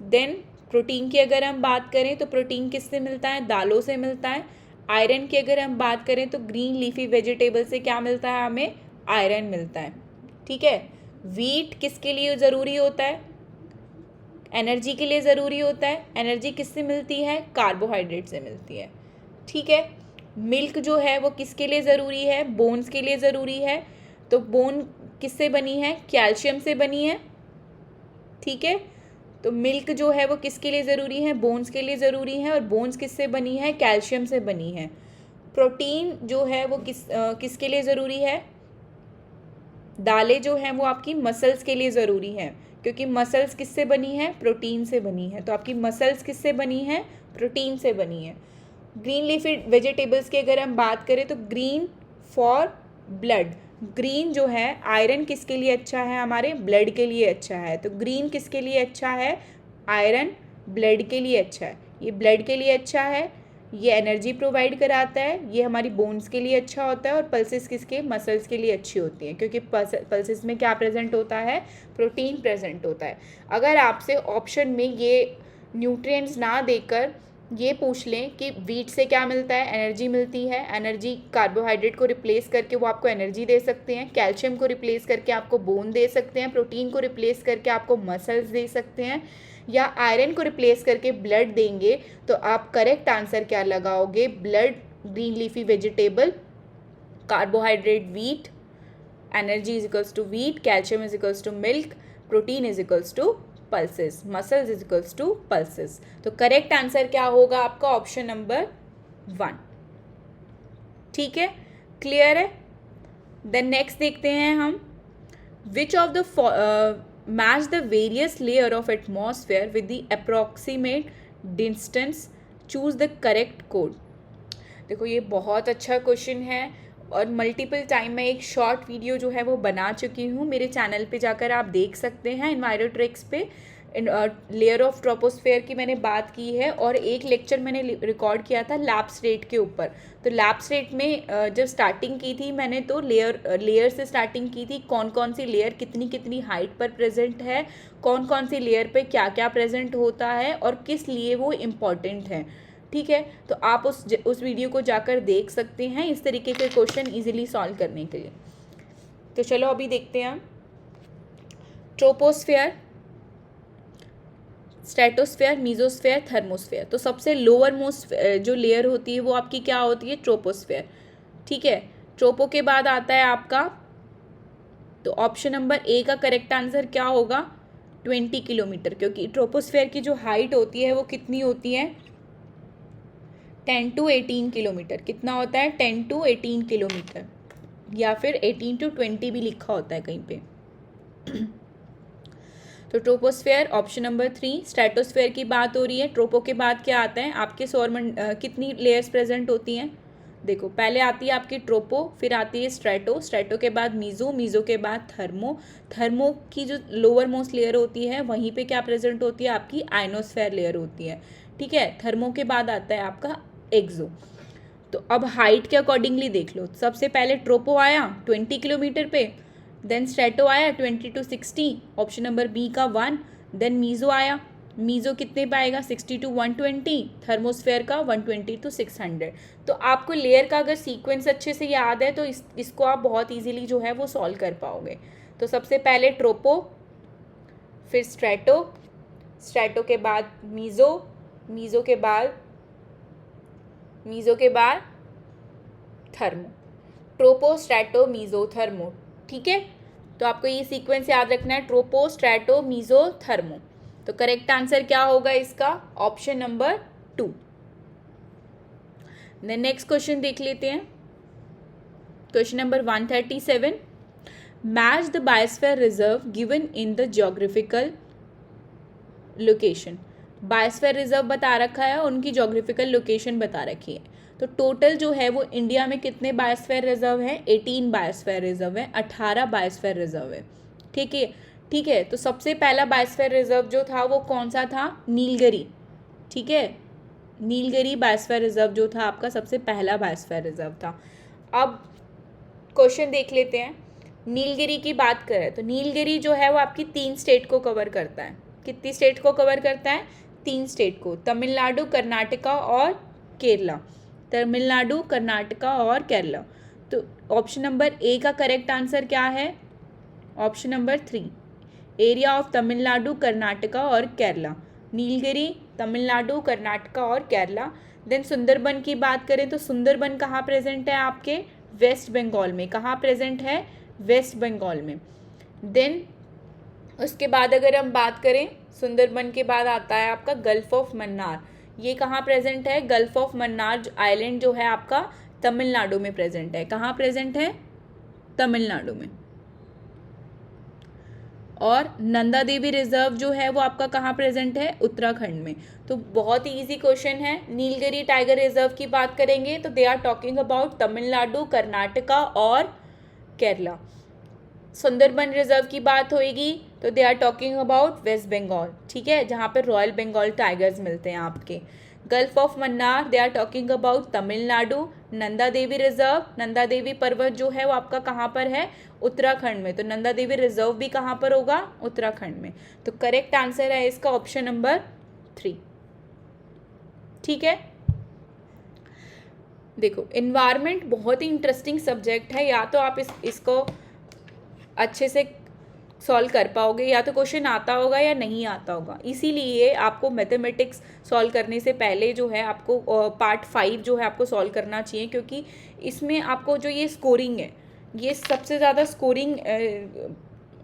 देन प्रोटीन की अगर हम बात करें तो प्रोटीन किससे मिलता है? दालों से मिलता है। आयरन की अगर हम बात करें तो ग्रीन लीफी वेजिटेबल से क्या मिलता है? हमें आयरन मिलता है। ठीक है, व्हीट किसके लिए ज़रूरी होता है? एनर्जी के लिए ज़रूरी होता है। एनर्जी किससे मिलती है? कार्बोहाइड्रेट से मिलती है। ठीक है, मिल्क जो है वो किसके लिए ज़रूरी है? बोन्स के लिए ज़रूरी है। तो बोन किससे बनी है? कैल्शियम से बनी है। ठीक है, तो मिल्क जो है वो किसके लिए ज़रूरी है? बोन्स के लिए ज़रूरी है। और बोन्स किससे बनी है? कैल्शियम से बनी है। प्रोटीन जो है वो किसके लिए ज़रूरी है? दालें जो हैं वो आपकी मसल्स के लिए ज़रूरी है, क्योंकि मसल्स किससे बनी है? प्रोटीन से बनी है। तो आपकी मसल्स किससे बनी है? प्रोटीन से बनी है। ग्रीन लीफी वेजिटेबल्स की अगर हम बात करें तो ग्रीन फॉर ब्लड। ग्रीन जो है आयरन किसके लिए अच्छा है? हमारे ब्लड के लिए अच्छा है। तो ग्रीन किसके लिए अच्छा है? आयरन ब्लड के लिए अच्छा है। ये ब्लड के लिए अच्छा है, ये एनर्जी प्रोवाइड कराता है, ये हमारी बोन्स के लिए अच्छा होता है। और पल्सेस किसके? मसल्स के लिए अच्छी होती हैं, क्योंकि पल्सेस में क्या प्रेजेंट होता है? प्रोटीन प्रेजेंट होता है। अगर आपसे ऑप्शन में ये न्यूट्रिएंट्स ना देकर ये पूछ लें कि व्हीट से क्या मिलता है? एनर्जी मिलती है। एनर्जी कार्बोहाइड्रेट को रिप्लेस करके वो आपको एनर्जी दे सकते हैं। कैल्शियम को रिप्लेस करके आपको बोन दे सकते हैं। प्रोटीन को रिप्लेस करके आपको मसल्स दे सकते हैं, या आयरन को रिप्लेस करके ब्लड देंगे। तो आप करेक्ट आंसर क्या लगाओगे? Blood, green leafy vegetable, carbohydrate wheat, energy is equals to wheat, calcium is equals to milk, protein is equals to pulses, muscles is equals to pulses. तो correct answer क्या होगा आपका? Option number 1। ठीक है, clear है। Then next देखते हैं हम, विच of the match the various layer of atmosphere with the approximate distance, choose the correct code. देखो ये बहुत अच्छा क्वेश्चन है और मल्टीपल टाइम मैं एक शॉर्ट वीडियो जो है वो बना चुकी हूँ, मेरे चैनल पे जाकर आप देख सकते हैं। एनवायरोट्रिक्स पे लेयर ऑफ ट्रोपोस्फेयर की मैंने बात की है, और एक लेक्चर मैंने रिकॉर्ड किया था लैप्स रेट के ऊपर। तो लैप्स रेट में जब स्टार्टिंग की थी मैंने, तो लेयर से स्टार्टिंग की थी, कौन कौन सी लेयर कितनी कितनी हाइट पर प्रेजेंट है, कौन कौन सी लेयर पे क्या क्या प्रेजेंट होता है और किस लिए वो इम्पॉर्टेंट है। ठीक है, तो आप उस वीडियो को जाकर देख सकते हैं इस तरीके के क्वेश्चन इजीली सॉल्व करने के लिए। तो चलो अभी देखते हैं हम ट्रोपोस्फेयर, स्ट्रेटोस्फेयर, मीजोस्फेयर, थर्मोस्फेयर। तो सबसे लोअर मोस्ट जो लेयर होती है वो आपकी क्या होती है? ट्रोपोस्फेयर। ठीक है, ट्रोपो के बाद आता है आपका, तो ऑप्शन नंबर ए का करेक्ट आंसर क्या होगा? 20 किलोमीटर, क्योंकि ट्रोपोस्फेयर की जो हाइट होती है वो कितनी होती है? 10 to 18 किलोमीटर। कितना होता है? 10 to 18 किलोमीटर, या फिर 18 to 20 भी लिखा होता है कहीं पे। तो ट्रोपोस्फेयर ऑप्शन नंबर 3। स्ट्रेटोस्फेयर की बात हो रही है, ट्रोपो के बाद क्या आता है आपके कितनी लेयर्स प्रेजेंट होती हैं? देखो, पहले आती है आपकी ट्रोपो, फिर आती है स्ट्रेटो, स्ट्रेटो के बाद मीजो, मीजो के बाद थर्मो, थर्मो की जो लोअर मोस्ट लेयर होती है वहीं पे क्या प्रेजेंट होती है? आपकी आयनोस्फेयर लेयर होती है। ठीक है, थर्मो के बाद आता है आपका एक्सो। तो अब हाइट के अकॉर्डिंगली देख लो, सबसे पहले ट्रोपो आया 20 किलोमीटर पे, देन स्ट्रेटो आया 20 to 60, ऑप्शन नंबर बी का 1, देन मीजो आया, मीजो कितने पे आएगा? 60 to 120, थर्मोस्फेयर का 120 to 600। तो आपको लेयर का अगर सीक्वेंस अच्छे से याद है तो इसको आप बहुत इजीली जो है वो सॉल्व कर पाओगे। तो सबसे पहले ट्रोपो, फिर स्ट्रेटो, स्ट्रेटो के बाद मीजो, मीजो के बाद thermo. Tropo, strato, meso, thermo. ठीक है, तो आपको ये सीक्वेंस याद रखना है, ट्रोपो, स्ट्रेटो, मीजो, थर्मो। तो करेक्ट आंसर क्या होगा इसका? Option number 2। नेक्स्ट क्वेश्चन देख लेते हैं, question number 137। Match the biosphere reserve given in the geographical location. Biosphere reserve बता रखा है, उनकी ज्योग्राफिकल लोकेशन बता रखी है। तो टोटल जो है वो इंडिया में कितने बायोस्फीयर रिजर्व हैं? 18 बायोस्फीयर रिजर्व है, 18 बायोस्फीयर रिजर्व है। ठीक है, तो सबसे पहला बायोस्फीयर रिजर्व जो था वो कौन सा था? नीलगिरी। ठीक है, नीलगिरी बायोस्फीयर रिजर्व जो था आपका सबसे पहला बायोस्फीयर रिजर्व था। अब क्वेश्चन देख लेते हैं, नीलगिरी की बात करें तो नीलगिरी जो है वो आपकी 3 स्टेट को कवर करता है। कितनी स्टेट को कवर करता है? 3 स्टेट को, तमिलनाडु, कर्नाटका और केरला। तमिलनाडु, कर्नाटका और केरला। तो ऑप्शन नंबर ए का करेक्ट आंसर क्या है? Option number 3, area of Tamil Nadu, Karnataka और केरला। नीलगिरी, तमिलनाडु, कर्नाटका और केरला। देन सुंदरबन की बात करें तो सुंदरबन कहाँ प्रेजेंट है? आपके वेस्ट बंगाल में। कहाँ प्रेजेंट है? वेस्ट बंगाल में। देन उसके बाद अगर हम बात करें, सुंदरबन के बाद आता है आपका गल्फ ऑफ मन्नार। ये कहाँ प्रेजेंट है? गल्फ ऑफ मन्नार आइलैंड जो है आपका तमिलनाडु में प्रेजेंट है। कहाँ प्रेजेंट है? तमिलनाडु में। और नंदा देवी रिजर्व जो है वो आपका कहाँ प्रेजेंट है? उत्तराखंड में। तो बहुत ही इजी क्वेश्चन है। नीलगिरी टाइगर रिजर्व की बात करेंगे तो they are talking about Tamil Nadu, Karnataka और केरला। सुंदरबन रिजर्व की बात होगी तो they are talking about West Bengal. ठीक है, जहाँ पे रॉयल बंगाल टाइगर्स मिलते हैं आपके। Gulf of Mannar they are talking about Tamil Nadu. Nanda Devi reserve, Nanda Devi पर्वत जो है वो आपका कहाँ पर है? उत्तराखंड में। तो नंदा देवी रिजर्व भी कहाँ पर होगा? उत्तराखंड में। तो करेक्ट आंसर है इसका ऑप्शन नंबर 3। ठीक है, देखो एनवायरनमेंट बहुत ही इंटरेस्टिंग सब्जेक्ट है। या तो आप इसको अच्छे से सॉल्व कर पाओगे, या तो क्वेश्चन आता होगा या नहीं आता होगा। इसीलिए आपको मैथमेटिक्स सॉल्व करने से पहले जो है आपको पार्ट 5 जो है आपको सॉल्व करना चाहिए, क्योंकि इसमें आपको जो ये स्कोरिंग है, ये सबसे ज़्यादा स्कोरिंग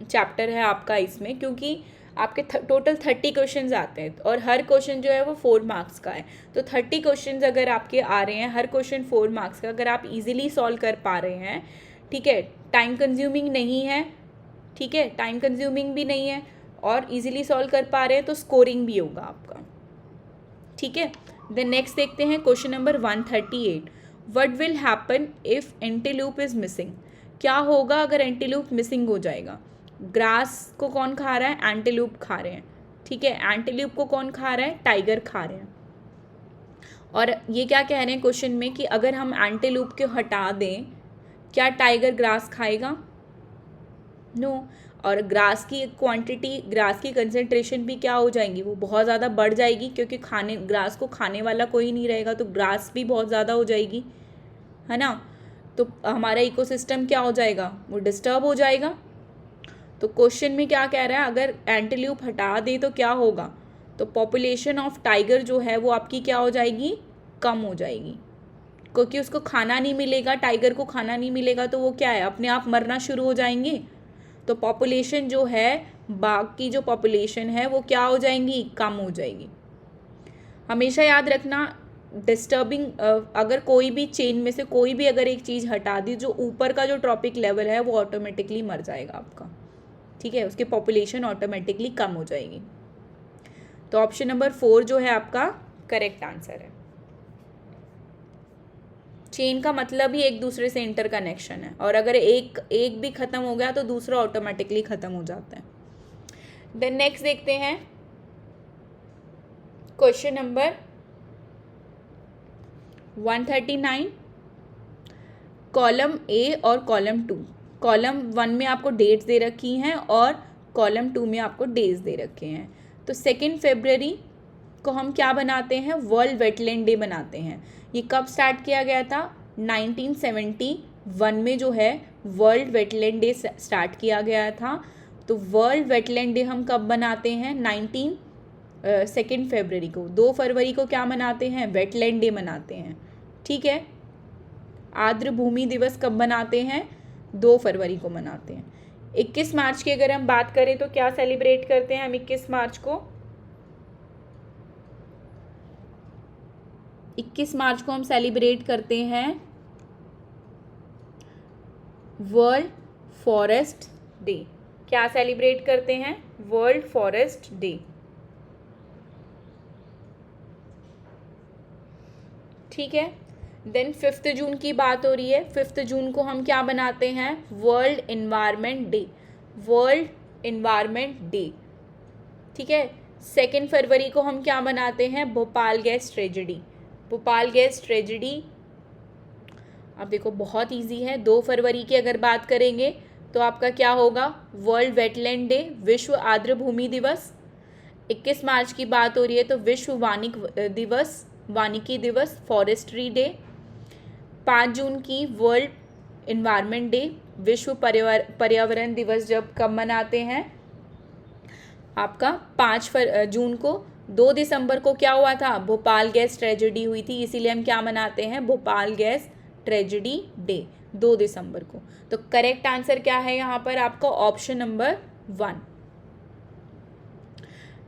चैप्टर है आपका इसमें, क्योंकि आपके टोटल 30 क्वेश्चंस आते हैं और हर क्वेश्चन जो है वो 4 मार्क्स का है। तो 30 क्वेश्चंस अगर आपके आ रहे हैं, हर क्वेश्चन 4 मार्क्स का, अगर आप इजीली सॉल्व कर पा रहे हैं, ठीक है, टाइम कंज्यूमिंग नहीं है, ठीक है, टाइम कंज्यूमिंग भी नहीं है और इजीली सॉल्व कर पा रहे हैं, तो स्कोरिंग भी होगा आपका। ठीक है, देन नेक्स्ट देखते हैं question number 138। What will happen if antelope is missing, क्या होगा अगर एंटीलूप मिसिंग हो जाएगा। ग्रास को कौन खा रहा है, एंटीलूप खा रहे हैं, ठीक है। एंटीलूप को कौन खा रहा है, टाइगर खा रहे हैं। और ये क्या कह रहे हैं क्वेश्चन में कि अगर हम एंटीलूप को हटा दें, क्या टाइगर ग्रास खाएगा, नो। और ग्रास की क्वांटिटी, ग्रास की कंसंट्रेशन भी क्या हो जाएंगी, वो बहुत ज़्यादा बढ़ जाएगी, क्योंकि ग्रास को खाने वाला कोई नहीं रहेगा, तो ग्रास भी बहुत ज़्यादा हो जाएगी, है ना। तो हमारा इकोसिस्टम क्या हो जाएगा, वो डिस्टर्ब हो जाएगा। तो क्वेश्चन में क्या कह रहा है, अगर एंटीलूप हटा दे तो क्या होगा, तो पॉपुलेशन ऑफ टाइगर जो है वो आपकी क्या हो जाएगी, कम हो जाएगी, क्योंकि उसको खाना नहीं मिलेगा, टाइगर को खाना नहीं मिलेगा, तो वो क्या है, अपने आप मरना शुरू हो जाएंगे। तो पॉपुलेशन जो है, बाघ की जो पॉपुलेशन है वो क्या हो जाएंगी, कम हो जाएगी। हमेशा याद रखना, डिस्टर्बिंग अगर कोई भी चेन में से कोई भी अगर एक चीज़ हटा दी, जो ऊपर का जो ट्रॉपिक लेवल है वो ऑटोमेटिकली मर जाएगा आपका, ठीक है, उसकी पॉपुलेशन ऑटोमेटिकली कम हो जाएगी। तो ऑप्शन नंबर 4 जो है आपका करेक्ट आंसर है। चेन का मतलब ही एक दूसरे से इंटरकनेक्शन है, और अगर एक भी खत्म हो गया तो दूसरा ऑटोमेटिकली खत्म हो जाता है। देन नेक्स्ट देखते हैं क्वेश्चन नंबर 139, कॉलम ए और कॉलम 2। कॉलम 1 में आपको डेट्स दे रखी हैं और कॉलम 2 में आपको डेज दे रखे हैं। तो 2 फरवरी को हम क्या बनाते हैं, वर्ल्ड वेटलैंड डे बनाते हैं। ये कब स्टार्ट किया गया था, 1971 में जो है वर्ल्ड वेटलैंड डे स्टार्ट किया गया था। तो वर्ल्ड वेटलैंड डे हम कब बनाते हैं, 2 फरवरी को। 2 फरवरी को क्या मनाते हैं, वेटलैंड डे मनाते हैं, ठीक है। आर्द्र भूमि दिवस कब मनाते हैं, 2 फरवरी को मनाते हैं। 21 मार्च की अगर हम बात करें तो क्या सेलिब्रेट करते हैं हम 21 मार्च को, 21 मार्च को हम सेलिब्रेट करते हैं वर्ल्ड फॉरेस्ट डे। क्या सेलिब्रेट करते हैं, वर्ल्ड फॉरेस्ट डे, ठीक है। देन 5 जून की बात हो रही है। 5 जून को हम क्या बनाते हैं, world environment day, world environment day, ठीक है। 2 फरवरी को हम क्या मनाते हैं, Bhopal gas tragedy, Bhopal gas tragedy. अब देखो बहुत इजी है। 2 फरवरी की अगर बात करेंगे तो आपका क्या होगा, वर्ल्ड वेटलैंड डे, विश्व आर्द्र भूमि दिवस। 21 मार्च की बात हो रही है तो विश्व वानिकी दिवस, फॉरेस्ट्री डे। 5 जून की वर्ल्ड एनवायरनमेंट डे, विश्व पर्यावरण दिवस, जब कब मनाते हैं आपका 5 जून को। 2 दिसंबर को क्या हुआ था, भोपाल गैस ट्रेजेडी हुई थी, इसीलिए हम क्या मनाते हैं, भोपाल गैस ट्रेजेडी डे, 2 दिसंबर को। तो करेक्ट आंसर क्या है यहाँ पर आपका, ऑप्शन नंबर 1।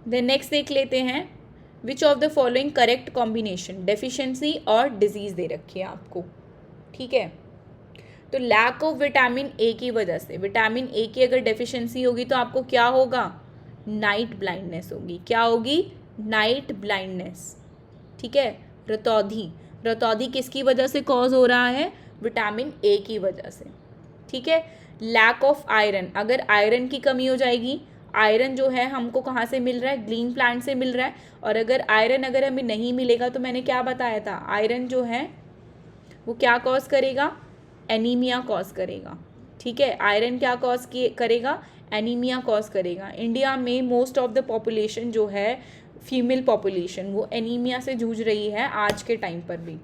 देन नेक्स्ट देख लेते हैं, विच of the following correct combination, deficiency और डिजीज दे रखी है आपको, ठीक है। तो लैक ऑफ विटामिन ए की वजह से, विटामिन ए की अगर डेफिशिएंसी होगी तो आपको क्या होगा, नाइट ब्लाइंडनेस होगी। क्या होगी, नाइट ब्लाइंडनेस, ठीक है। रतौंधी किसकी वजह से कॉज हो रहा है, विटामिन ए की वजह से, ठीक है। लैक ऑफ आयरन, अगर आयरन की कमी हो जाएगी, आयरन जो है हमको कहाँ से मिल रहा है, ग्रीन प्लांट से मिल रहा है, और अगर आयरन अगर हमें नहीं मिलेगा तो मैंने क्या बताया था, आयरन जो है वो क्या कॉज करेगा, एनीमिया कॉज करेगा, ठीक है। आयरन क्या कॉज करेगा, एनीमिया कॉज करेगा। इंडिया में मोस्ट ऑफ द पॉपुलेशन जो है, फीमेल पॉपुलेशन, वो एनीमिया से जूझ रही है आज के टाइम पर भी,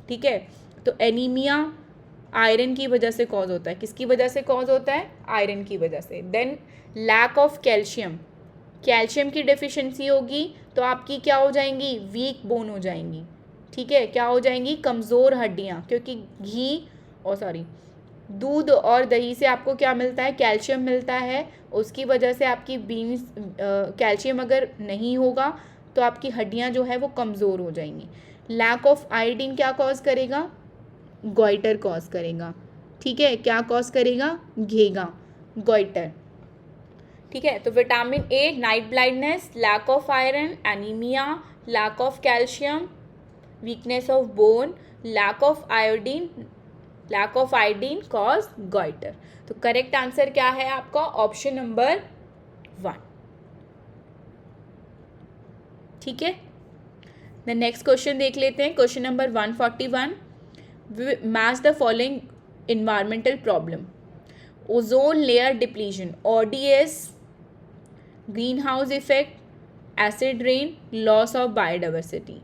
ठीक है। तो एनीमिया आयरन की वजह से कॉज होता है, किसकी वजह से कॉज होता है, आयरन की वजह से। Then lack of calcium, calcium की डेफिशिएंसी होगी तो आपकी क्या हो जाएंगी, वीक बोन हो जाएंगी, ठीक है। क्या हो जाएंगी, कमज़ोर हड्डियाँ, क्योंकि दूध और दही से आपको क्या मिलता है, कैल्शियम मिलता है, उसकी वजह से आपकी बीन्स कैल्शियम अगर नहीं होगा तो आपकी हड्डियाँ जो है वो कमज़ोर हो जाएंगी। लैक ऑफ आयोडीन क्या कॉज करेगा, गॉइटर कॉज करेगा, ठीक है। क्या कॉज करेगा, घेगा, गॉइटर, ठीक है। तो vitamin A, night blindness, lack of iron, anaemia, lack of calcium, weakness of bone, lack of iodine cause goitre. तो करेक्ट आंसर क्या है आपका? Option number 1। ठीक है, द नेक्स्ट क्वेश्चन देख लेते हैं। Question number 141, match the following environmental problem. Ozone layer depletion, ODS, greenhouse effect, acid rain, loss of biodiversity.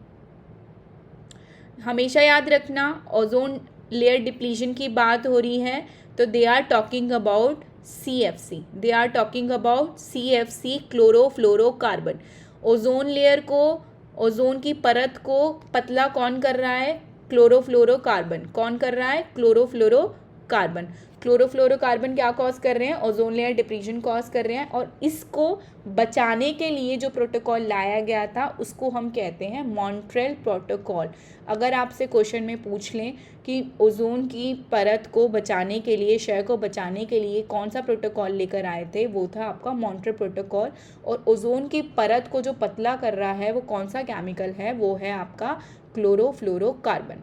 हमेशा याद रखना, ओजोन लेयर डिप्लीशन की बात हो रही है तो they are talking about CFC, they are talking about CFC, chlorofluorocarbon. Ozone layer को, ओजोन की परत को पतला कौन कर रहा है? क्लोरोफ्लोरोकार्बन। कौन कर रहा है? क्लोरोफ्लोरोकार्बन। क्लोरोफ्लोरोकार्बन क्या कॉज कर रहे हैं? ओजोन लेयर डिप्लीशन कॉज कर रहे हैं। और इसको बचाने के लिए जो प्रोटोकॉल लाया गया था उसको हम कहते हैं मॉन्ट्रियल प्रोटोकॉल। अगर आपसे क्वेश्चन में पूछ लें कि ओजोन की परत को बचाने के लिए, क्षय को बचाने के लिए कौन सा प्रोटोकॉल लेकर आए थे, वो था आपका मॉन्ट्रियल प्रोटोकॉल। और ओजोन की परत को जो पतला कर रहा है वो कौन सा केमिकल है? वो है आपका क्लोरोफ्लोरोकार्बन।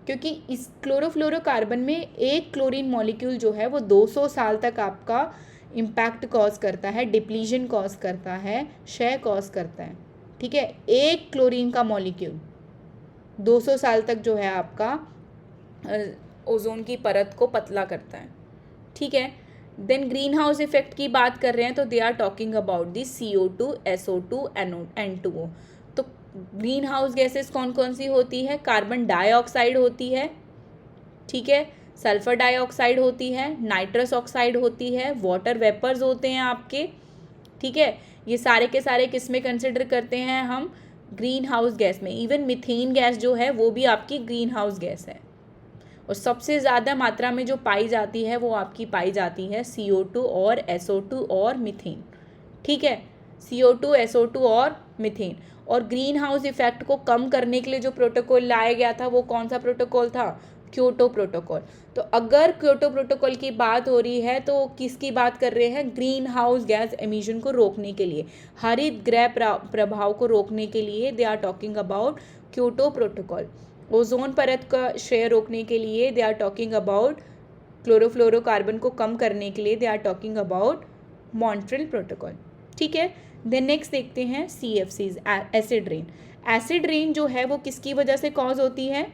क्योंकि इस क्लोरोफ्लोरोकार्बन में एक क्लोरीन मॉलिक्यूल जो है वो 200 साल तक आपका इम्पैक्ट कॉज करता है, डिप्लीशन कॉज करता है, क्षय कॉज करता है। ठीक है, एक क्लोरीन का मॉलिक्यूल 200 साल तक जो है आपका ओजोन की परत को पतला करता है। ठीक है, देन ग्रीन हाउस इफेक्ट की बात कर रहे हैं तो they are talking about the CO2, SO2, N2O। तो ग्रीन हाउस गैसेस कौन कौन सी होती है? कार्बन डाइऑक्साइड होती है, ठीक है, सल्फर डाइऑक्साइड होती है, नाइट्रस ऑक्साइड होती है, वाटर वेपर्स होते हैं आपके। ठीक है, ये सारे के सारे किस में कंसिडर करते हैं हम? ग्रीन हाउस गैस में। इवन मीथेन गैस जो है वो भी आपकी ग्रीन हाउस गैस है। और सबसे ज़्यादा मात्रा में जो पाई जाती है वो आपकी पाई जाती है CO2 और SO2 और मीथेन। ठीक है, CO2, SO2 और मीथेन। और ग्रीन हाउस इफेक्ट को कम करने के लिए जो प्रोटोकॉल लाया गया था वो कौन सा प्रोटोकॉल था? Kyoto protocol. तो अगर क्योटो प्रोटोकॉल की बात हो रही है तो किसकी बात कर रहे हैं? ग्रीन हाउस गैस एमिशन को रोकने के लिए, हरित गृह प्रभाव को रोकने के लिए they are talking about Kyoto protocol. Ozone परत का क्षय रोकने के लिए they are talking about chlorofluorocarbon को कम करने के लिए they are talking about Montreal protocol. ठीक है, देन नेक्स्ट देखते हैं CFCs, acid rain. Acid rain जो है वो किसकी वजह से कॉज होती है?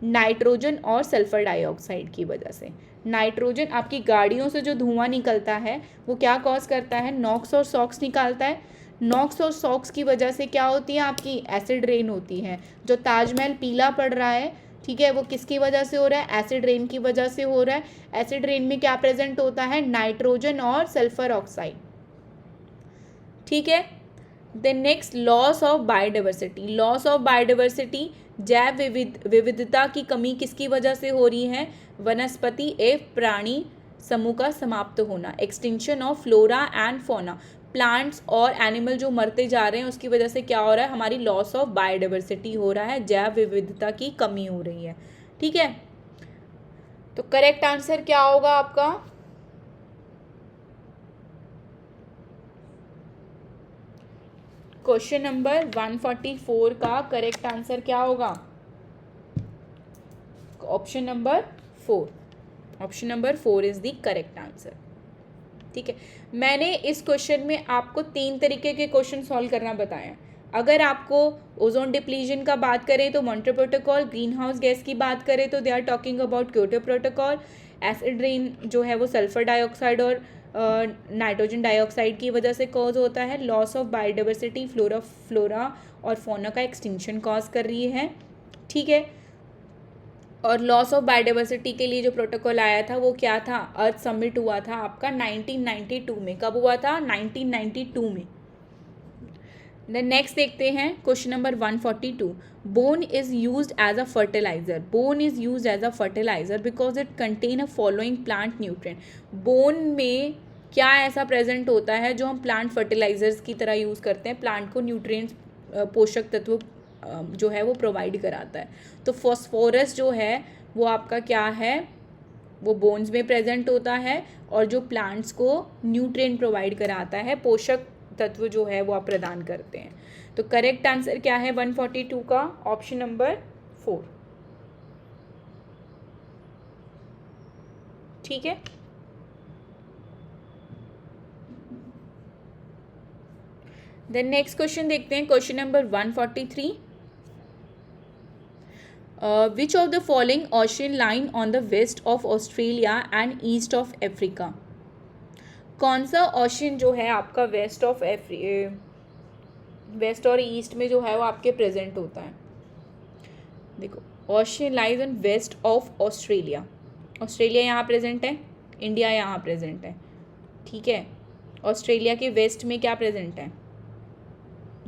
नाइट्रोजन और सल्फर डाइऑक्साइड की वजह से। नाइट्रोजन, आपकी गाड़ियों से जो धुआं निकलता है वो क्या कॉज करता है? नॉक्स और सॉक्स निकालता है। नॉक्स और सॉक्स की वजह से क्या होती है? आपकी एसिड रेन होती है। जो ताजमहल पीला पड़ रहा है, ठीक है, वो किसकी वजह से हो रहा है? एसिड रेन की वजह से हो रहा है। एसिड रेन में क्या प्रेजेंट होता है? नाइट्रोजन और सल्फर ऑक्साइड। ठीक है, then next loss of biodiversity. Loss of biodiversity, जैव विविधता की कमी किसकी वजह से हो रही है? वनस्पति एवं प्राणी समूह का समाप्त होना, extinction of flora and fauna. Plants और एनिमल जो मरते जा रहे हैं उसकी वजह से क्या हो रहा है? हमारी लॉस ऑफ बायोडाइवर्सिटी हो रहा है, जैव विविधता की कमी हो रही है। ठीक है, तो करेक्ट आंसर क्या होगा आपका? क्वेश्चन नंबर 144 का करेक्ट आंसर क्या होगा? Option number 4। Option number 4 is the correct answer. ठीक है, मैंने इस क्वेश्चन में आपको 3 तरीके के क्वेश्चन सॉल्व करना बताया। अगर आपको ओजोन डिप्लीशन का बात करें तो Montreal protocol, greenhouse gas की बात करें तो they are talking about Kyoto protocol, acid rain जो है वो सल्फर डाइऑक्साइड और नाइट्रोजन डाइऑक्साइड की वजह से कॉज होता है, लॉस ऑफ बायोडाइवर्सिटी, फ्लोरा और फौना का एक्सटिंक्शन कॉज कर रही है। ठीक है, और लॉस ऑफ बायोडाइवर्सिटी के लिए जो प्रोटोकॉल आया था वो क्या था? अर्थ समिट हुआ था आपका 1992 में। कब हुआ था? 1992 में। देन नेक्स्ट देखते हैं question number 142। Bone is used as a fertiliser. Bone is used as a fertiliser because it contain a following plant nutrient. Bone में क्या ऐसा प्रेजेंट होता है जो हम प्लांट फर्टिलाइजर्स की तरह यूज़ करते हैं, प्लांट को न्यूट्रिएंट्स, पोषक तत्व जो है वो प्रोवाइड कराता है। तो फॉस्फोरस जो है वो आपका क्या है? वो बोन्स में प्रेजेंट होता है और जो प्लांट्स को न्यूट्रिएंट प्रोवाइड कराता है, पोषक तत्व जो है वो आप प्रदान करते हैं। तो करेक्ट आंसर क्या है 142 का? Option number 4। ठीक है। देन नेक्स्ट क्वेश्चन देखते हैं, question number 143। Which of the following ocean line on the west of Australia and east of Africa. कौन सा ओशियन जो है आपका वेस्ट और ईस्ट में जो है वो आपके प्रेजेंट होता है। देखो, ocean lies on west of Australia, Australia यहाँ प्रेजेंट है, इंडिया यहाँ प्रेजेंट है, ठीक है। ऑस्ट्रेलिया के वेस्ट में क्या प्रेजेंट है,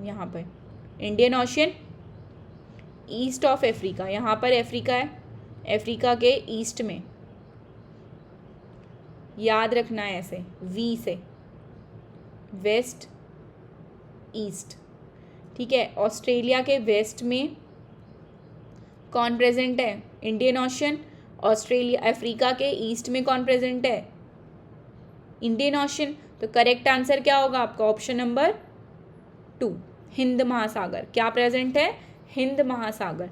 यहाँ पर Indian ocean. East of Africa, यहाँ पर अफ्रीका है, अफ्रीका के ईस्ट में, याद रखना है ऐसे वी से, वेस्ट ईस्ट, ठीक है। ऑस्ट्रेलिया के वेस्ट में कौन प्रेजेंट है, इंडियन ओशियन। ऑस्ट्रेलिया अफ्रीका के ईस्ट में कौन प्रेजेंट है, इंडियन ओशियन। तो करेक्ट आंसर क्या होगा आपका, ऑप्शन नंबर 2, हिंद महासागर। क्या प्रेजेंट है, हिंद महासागर।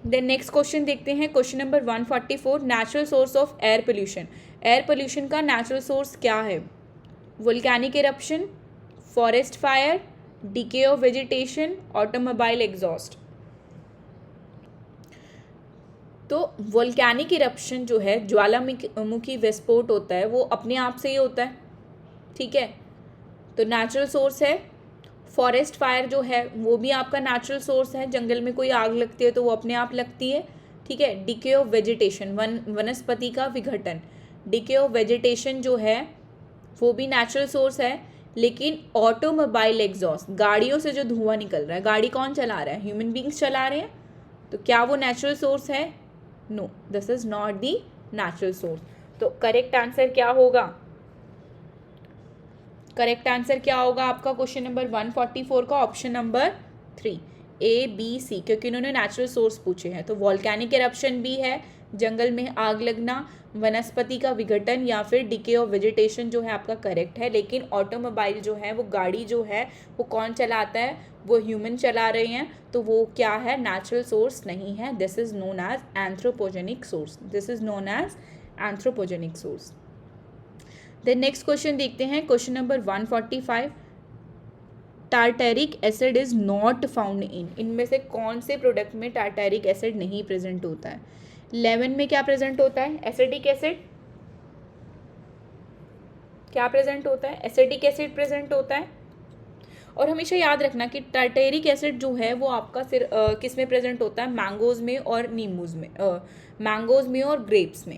देन नेक्स्ट क्वेश्चन देखते हैं, question number 144। Natural source of air pollution. Air pollution का नेचुरल सोर्स क्या है, volcanic eruption, forest fire, decay of vegetation, automobile exhaust. तो वोल्केनिक इरप्शन जो है, ज्वालामुखी विस्फोट होता है, वो अपने आप से ही होता है, ठीक है। तो नेचुरल सोर्स है। फॉरेस्ट फायर जो है वो भी आपका नेचुरल सोर्स है, जंगल में कोई आग लगती है तो वो अपने आप लगती है, ठीक है। डिके ऑफ वेजिटेशन, वनस्पति का विघटन, डिके ऑफ वेजिटेशन जो है वो भी नेचुरल सोर्स है। लेकिन ऑटोमोबाइल एग्जॉस्ट, गाड़ियों से जो धुआं निकल रहा है, गाड़ी कौन चला रहा है, ह्यूमन बींग्स चला रहे हैं, तो क्या वो नेचुरल सोर्स है, no, this is not the natural source. तो करेक्ट आंसर क्या होगा, करेक्ट आंसर क्या होगा आपका क्वेश्चन नंबर 144 का, option number 3 A B C, क्योंकि उन्होंने नेचुरल सोर्स पूछे हैं। तो वॉल्केनिक इरप्शन भी है, जंगल में आग लगना, वनस्पति का विघटन या फिर डिके ऑफ वेजिटेशन जो है आपका करेक्ट है। लेकिन ऑटोमोबाइल जो है, वो गाड़ी जो है वो कौन चलाता है, वो ह्यूमन चला रहे हैं, तो वो क्या है, नेचुरल सोर्स नहीं है। This is known as anthropogenic source, this is known as anthropogenic source. Then next question देखते हैं, question number 145। Tartaric acid is not found in, इनमें से कौन से प्रोडक्ट में टार्टेरिक एसिड नहीं प्रेजेंट होता है। लेमन में क्या प्रेजेंट होता है, एसिडिक एसिड, क्या प्रेजेंट होता है, एसिडिक एसिड प्रेजेंट होता है। और हमेशा याद रखना कि टार्टेरिक एसिड जो है वो आपका किस में प्रेजेंट होता है, मैंगोज में और नींबूज में, मैंगोज में और ग्रेप्स में,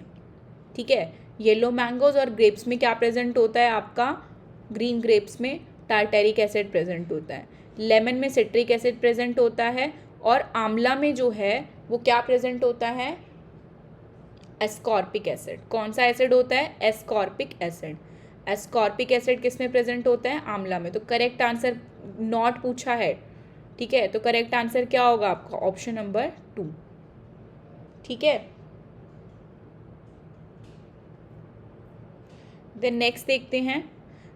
ठीक है। येलो मैंगोज और ग्रेप्स में क्या प्रेजेंट होता है आपका, ग्रीन ग्रेप्स में टार्टेरिक एसिड प्रेजेंट होता है। लेमन में सिट्रिक एसिड प्रेजेंट होता है, और आंवला में जो है वो क्या प्रेजेंट होता है, एस्कॉर्बिक एसिड। कौन सा एसिड होता है, एस्कॉर्बिक एसिड। एस्कॉर्बिक एसिड किस में प्रेजेंट होता है, आंवला में। तो करेक्ट आंसर नॉट पूछा है, ठीक है। तो करेक्ट आंसर क्या होगा आपका, ऑप्शन नंबर 2, ठीक है। देन नेक्स्ट देखते हैं,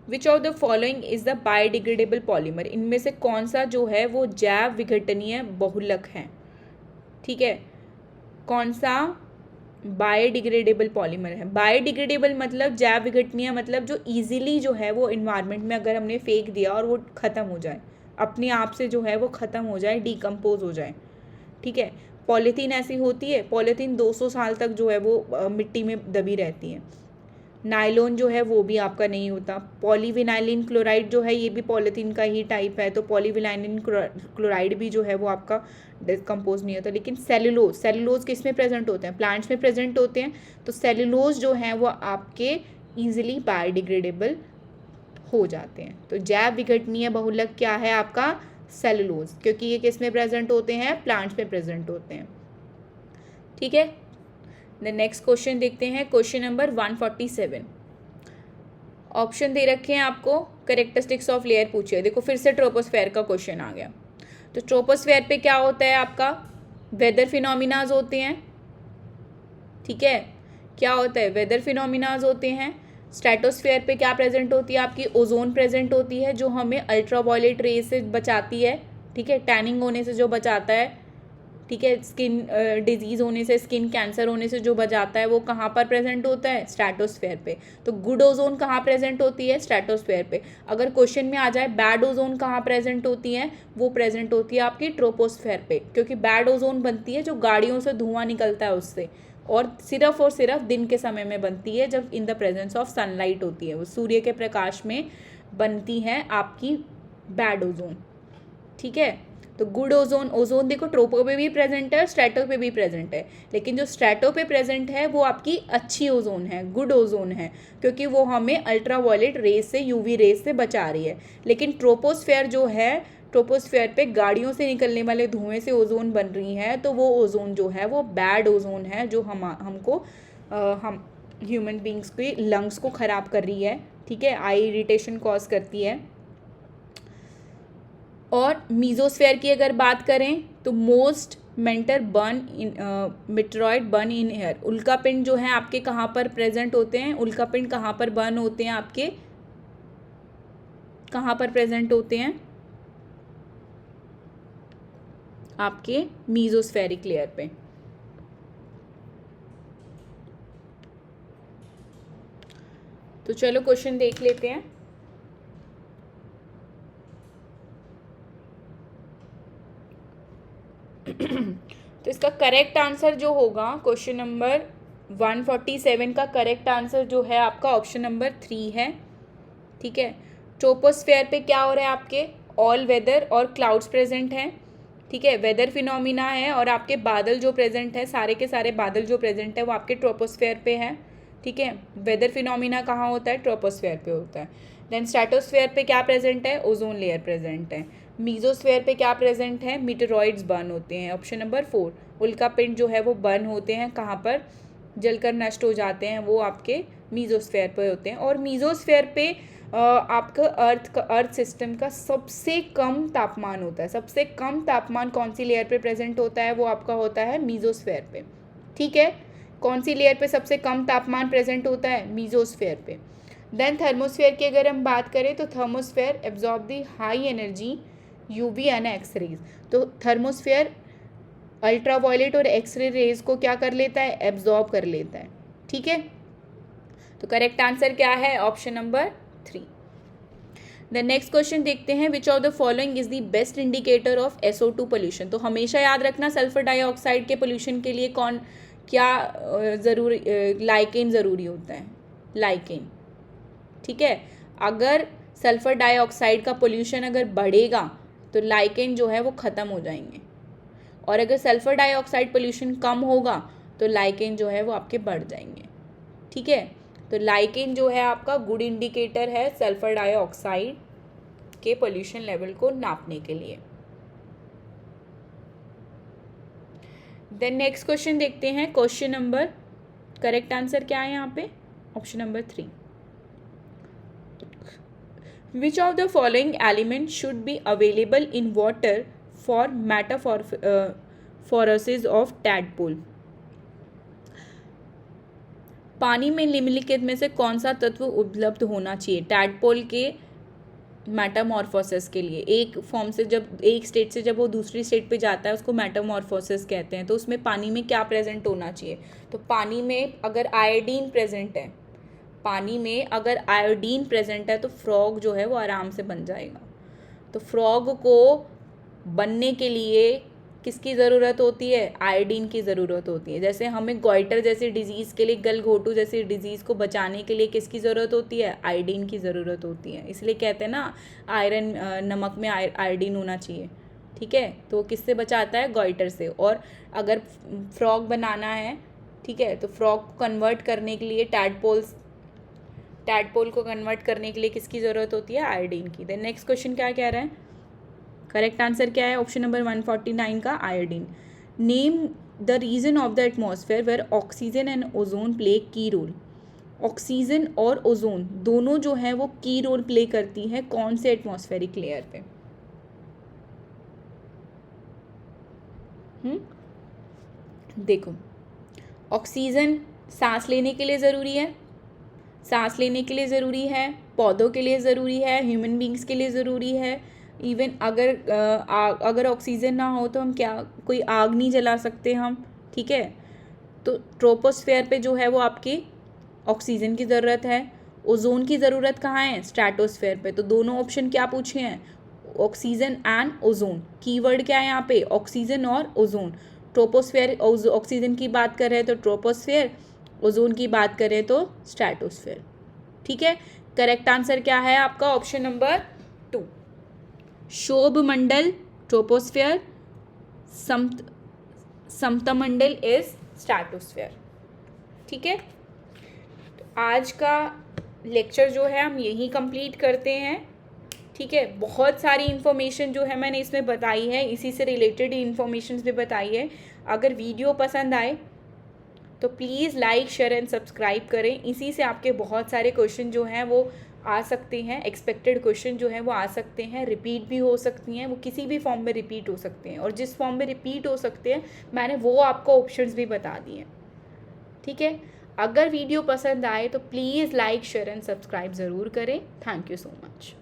विच of the following is the biodegradable polymer. इनमें से कौन सा जो है वो जैव विघटनीय बहुलक है, ठीक है। कौन सा बायोडिग्रेडेबल पॉलीमर है, बायोडिग्रेडेबल मतलब जैव विघटनीय, मतलब जो इजीली जो है वो इन्वायरमेंट में अगर हमने फेंक दिया और वो ख़त्म हो जाए, अपने आप से जो है वो ख़त्म हो जाए, डिकम्पोज हो जाए, ठीक है। पॉलीथीन ऐसी होती है, पॉलीथीन 200 साल तक जो है वो मिट्टी में दबी रहती है। नायलॉन जो है वो भी आपका नहीं होता। पॉलीविनाइलिन क्लोराइड जो है ये भी पॉलीथीन का ही टाइप है, तो पॉलीविनाइलिन क्लोराइड भी जो है वो आपका डिकम्पोज नहीं होता। लेकिन सेलुलोज किस में प्रेजेंट होते हैं, प्लांट्स में प्रेजेंट होते हैं। तो सेलुलोज जो है वो आपके ईजिली बायोडिग्रेडेबल हो जाते हैं। तो जैव विघटनीय बहुलक क्या है आपका, सेलुलोज, क्योंकि ये किस में प्रेजेंट होते हैं, प्लांट्स में प्रेजेंट होते हैं, ठीक है। नेक्स्ट क्वेश्चन देखते हैं, क्वेश्चन नंबर 147। ऑप्शन दे रखे हैं आपको, कैरेक्टरिस्टिक्स ऑफ लेयर पूछिए। देखो फिर से ट्रोपोस्फेयर का क्वेश्चन आ गया। तो ट्रोपोस्फेयर पे क्या होता है आपका, वेदर फिनोमिनाज होते हैं, ठीक है। क्या होता है, वेदर फिनोमिनाज होते हैं। स्ट्रेटोस्फेयर पे क्या प्रेजेंट होती है आपकी, ओजोन प्रेजेंट होती है, जो हमें अल्ट्रावायलेट रेज से बचाती है, ठीक है, टैनिंग होने से जो बचाता है, ठीक है, स्किन डिजीज़ होने से, स्किन कैंसर होने से जो बचाता है वो कहाँ पर प्रेजेंट होता है, स्ट्रेटोस्फेयर पे। तो गुड ओजोन कहाँ प्रेजेंट होती है, स्ट्रेटोस्फेयर पे। अगर क्वेश्चन में आ जाए बैड ओजोन कहाँ प्रेजेंट होती है, वो प्रेजेंट होती है आपकी ट्रोपोस्फेयर पे, क्योंकि बैड ओजोन बनती है जो गाड़ियों से धुआं निकलता है उससे, और सिर्फ दिन के समय में बनती है जब in the presence of sunlight होती है, वो सूर्य के प्रकाश में बनती है आपकी बैड ओजोन। ठीक है, तो गुड ओजोन, ओजोन देखो ट्रोपो पे भी प्रेजेंट है, स्ट्रेटो पे भी प्रेजेंट है, लेकिन जो स्ट्रेटो पे प्रेजेंट है वो आपकी अच्छी ओजोन है, गुड ओजोन है, क्योंकि वो हमें अल्ट्रावायलेट रेज से, यूवी रेज से बचा रही है। लेकिन ट्रोपोस्फेयर जो है, ट्रोपोस्फेयर पे गाड़ियों से निकलने वाले धुएं से ओजोन बन रही है, तो वो ओजोन जो है वो बैड ओजोन है, जो हमको हम ह्यूमन बींग्स की लंग्स को ख़राब कर रही है। ठीक है, आई इरिटेशन कॉज करती है। और मीजोस्फेयर की अगर बात करें तो most meteor burn in meteoroid burn in air. उल्कापिंड जो है आपके कहाँ पर प्रेजेंट होते हैं, उल्कापिंड कहाँ पर बर्न होते हैं आपके, कहाँ पर प्रेजेंट होते हैं आपके मीजोस्फेरिक लेयर पे। तो चलो क्वेश्चन देख लेते हैं। तो इसका करेक्ट आंसर जो होगा क्वेश्चन नंबर 147 का करेक्ट आंसर जो है आपका ऑप्शन नंबर 3 है। ठीक है, ट्रोपोस्फेयर पे क्या हो रहा है आपके, ऑल वेदर और क्लाउड्स प्रेजेंट हैं। ठीक है, वेदर फिनोमिना है, और आपके बादल जो प्रेजेंट है, सारे के सारे बादल जो प्रेजेंट है वो आपके ट्रोपोस्फेयर पे है। ठीक है, वेदर फिनोमिना कहाँ होता है, ट्रोपोस्फेयर पे होता है। देन स्ट्रेटोस्फेयर पे क्या प्रेजेंट है, ओजोन लेयर प्रेजेंट है। मीजोस्फेयर पे क्या प्रेजेंट है, मीटेरॉइड्स बर्न होते हैं। ऑप्शन नंबर 4, उल्कापिंड जो है वो बर्न होते हैं, कहाँ पर, जलकर नष्ट हो जाते हैं, वो आपके मीजोस्फेयर पे होते हैं। और मीजोस्फेयर पे आपका अर्थ सिस्टम का सबसे कम तापमान होता है। सबसे कम तापमान कौन सी लेयर पे प्रेजेंट होता है, वो आपका होता है मीजोस्फेयर पे। ठीक है, कौन सी लेयर पे सबसे कम तापमान प्रेजेंट होता है, मीजोस्फेयर पे। देन थर्मोस्फेयर की अगर हम बात करें तो thermosphere absorb the high energy UV and X rays. तो थर्मोस्फेयर अल्ट्रावायलेट और एक्सरे रेज को क्या कर लेता है, एब्जॉर्ब कर लेता है। ठीक है, तो करेक्ट आंसर क्या है, option number 3। The next question देखते हैं, विच of the following is the best indicator of SO2 pollution. तो हमेशा याद रखना सल्फर डाइऑक्साइड के पोल्यूशन के लिए कौन क्या ज़रूरी, लाइकेन ज़रूरी होता है, लाइकेन। ठीक है, अगर सल्फर डाइऑक्साइड का पोल्यूशन अगर बढ़ेगा तो लाइकेन जो है वो ख़त्म हो जाएंगे, और अगर सल्फर डाइऑक्साइड पोल्यूशन कम होगा तो लाइकेन जो है वो आपके बढ़ जाएंगे। ठीक है, तो लाइकेन जो है आपका गुड इंडिकेटर है सल्फर डाइऑक्साइड के पोल्यूशन लेवल को नापने के लिए। देन नेक्स्ट क्वेश्चन देखते हैं, क्वेश्चन नंबर, करेक्ट आंसर क्या है यहाँ पे, option number 3। Which of the following element should be available in water for metamorphosis of tadpole. पानी में निम्नलिखित में से कौन सा तत्व उपलब्ध होना चाहिए टैडपोल के मेटामॉर्फोसिस के लिए। एक फॉर्म से जब, एक स्टेट से जब वो दूसरी स्टेट पे जाता है उसको मेटामॉर्फोसिस कहते हैं। तो उसमें पानी में क्या प्रेजेंट होना चाहिए, तो पानी में अगर आयोडीन प्रेजेंट है, पानी में अगर आयोडीन प्रेजेंट है तो फ्रॉग जो है वो आराम से बन जाएगा। तो फ्रॉग को बनने के लिए किसकी ज़रूरत होती है, आयोडीन की ज़रूरत होती है। जैसे हमें गॉइटर जैसी डिजीज़ के लिए, गलघोटू जैसी डिजीज़ को बचाने के लिए किसकी ज़रूरत होती है, आयोडीन की ज़रूरत होती है। इसलिए कहते हैं ना आयरन, नमक में आयोडीन होना चाहिए। ठीक है, तो किससे बचाता है, गॉइटर से। और अगर फ्रॉग बनाना है, ठीक है, तो फ्रॉग को कन्वर्ट करने के लिए, टैडपोल को कन्वर्ट करने के लिए किसकी ज़रूरत होती है, आयोडीन की। देन नेक्स्ट क्वेश्चन क्या कह रहा है, करेक्ट आंसर क्या है, ऑप्शन नंबर 149 का iodine. Name the region of the atmosphere where oxygen and ozone play key role. Oxygen और ओजोन दोनों जो है वो की रोल प्ले करती है कौन से एटमॉस्फेरिक लेयर पे। देखो, ऑक्सीजन सांस लेने के लिए ज़रूरी है, सांस लेने के लिए ज़रूरी है, पौधों के लिए ज़रूरी है, ह्यूमन बींग्स के लिए ज़रूरी है, इवन अगर ऑक्सीजन ना हो तो हम क्या कोई आग नहीं जला सकते हम, ठीक है। तो ट्रोपोस्फेयर पे जो है वो आपकी ऑक्सीजन की ज़रूरत है, ओजोन की ज़रूरत कहाँ है, स्ट्रैटोस्फेयर पे। तो दोनों ऑप्शन क्या पूछे हैं, ऑक्सीजन एंड ओजोन। कीवर्ड क्या है यहाँ पे, ऑक्सीजन और ओजोन। ट्रोपोस्फेयर ऑक्सीजन की बात कर रहे हैं तो ट्रोपोस्फेयर, ओजोन की बात करें तो स्ट्रैटोस्फेयर, ठीक है। करेक्ट आंसर क्या है आपका, ऑप्शन नंबर 2, शोभ मंडल ट्रोपोस्फेयर, समतमंडल इज स्ट्रैटोस्फेयर, ठीक है। तो आज का लेक्चर जो है हम यही कंप्लीट करते हैं, ठीक है। बहुत सारी इन्फॉर्मेशन जो है मैंने इसमें बताई है, इसी से रिलेटेड इन्फॉर्मेशन भी बताई है। अगर वीडियो पसंद आए तो please like share and subscribe करें। इसी से आपके बहुत सारे क्वेश्चन जो हैं वो आ सकते हैं, एक्सपेक्टेड क्वेश्चन जो हैं वो आ सकते हैं, रिपीट भी हो सकती हैं, वो किसी भी फॉर्म में रिपीट हो सकते हैं, और जिस फॉर्म में रिपीट हो सकते हैं मैंने वो आपको ऑप्शंस भी बता दिए हैं, ठीक है। अगर वीडियो पसंद आए तो please like share and subscribe ज़रूर करें। Thank you so much.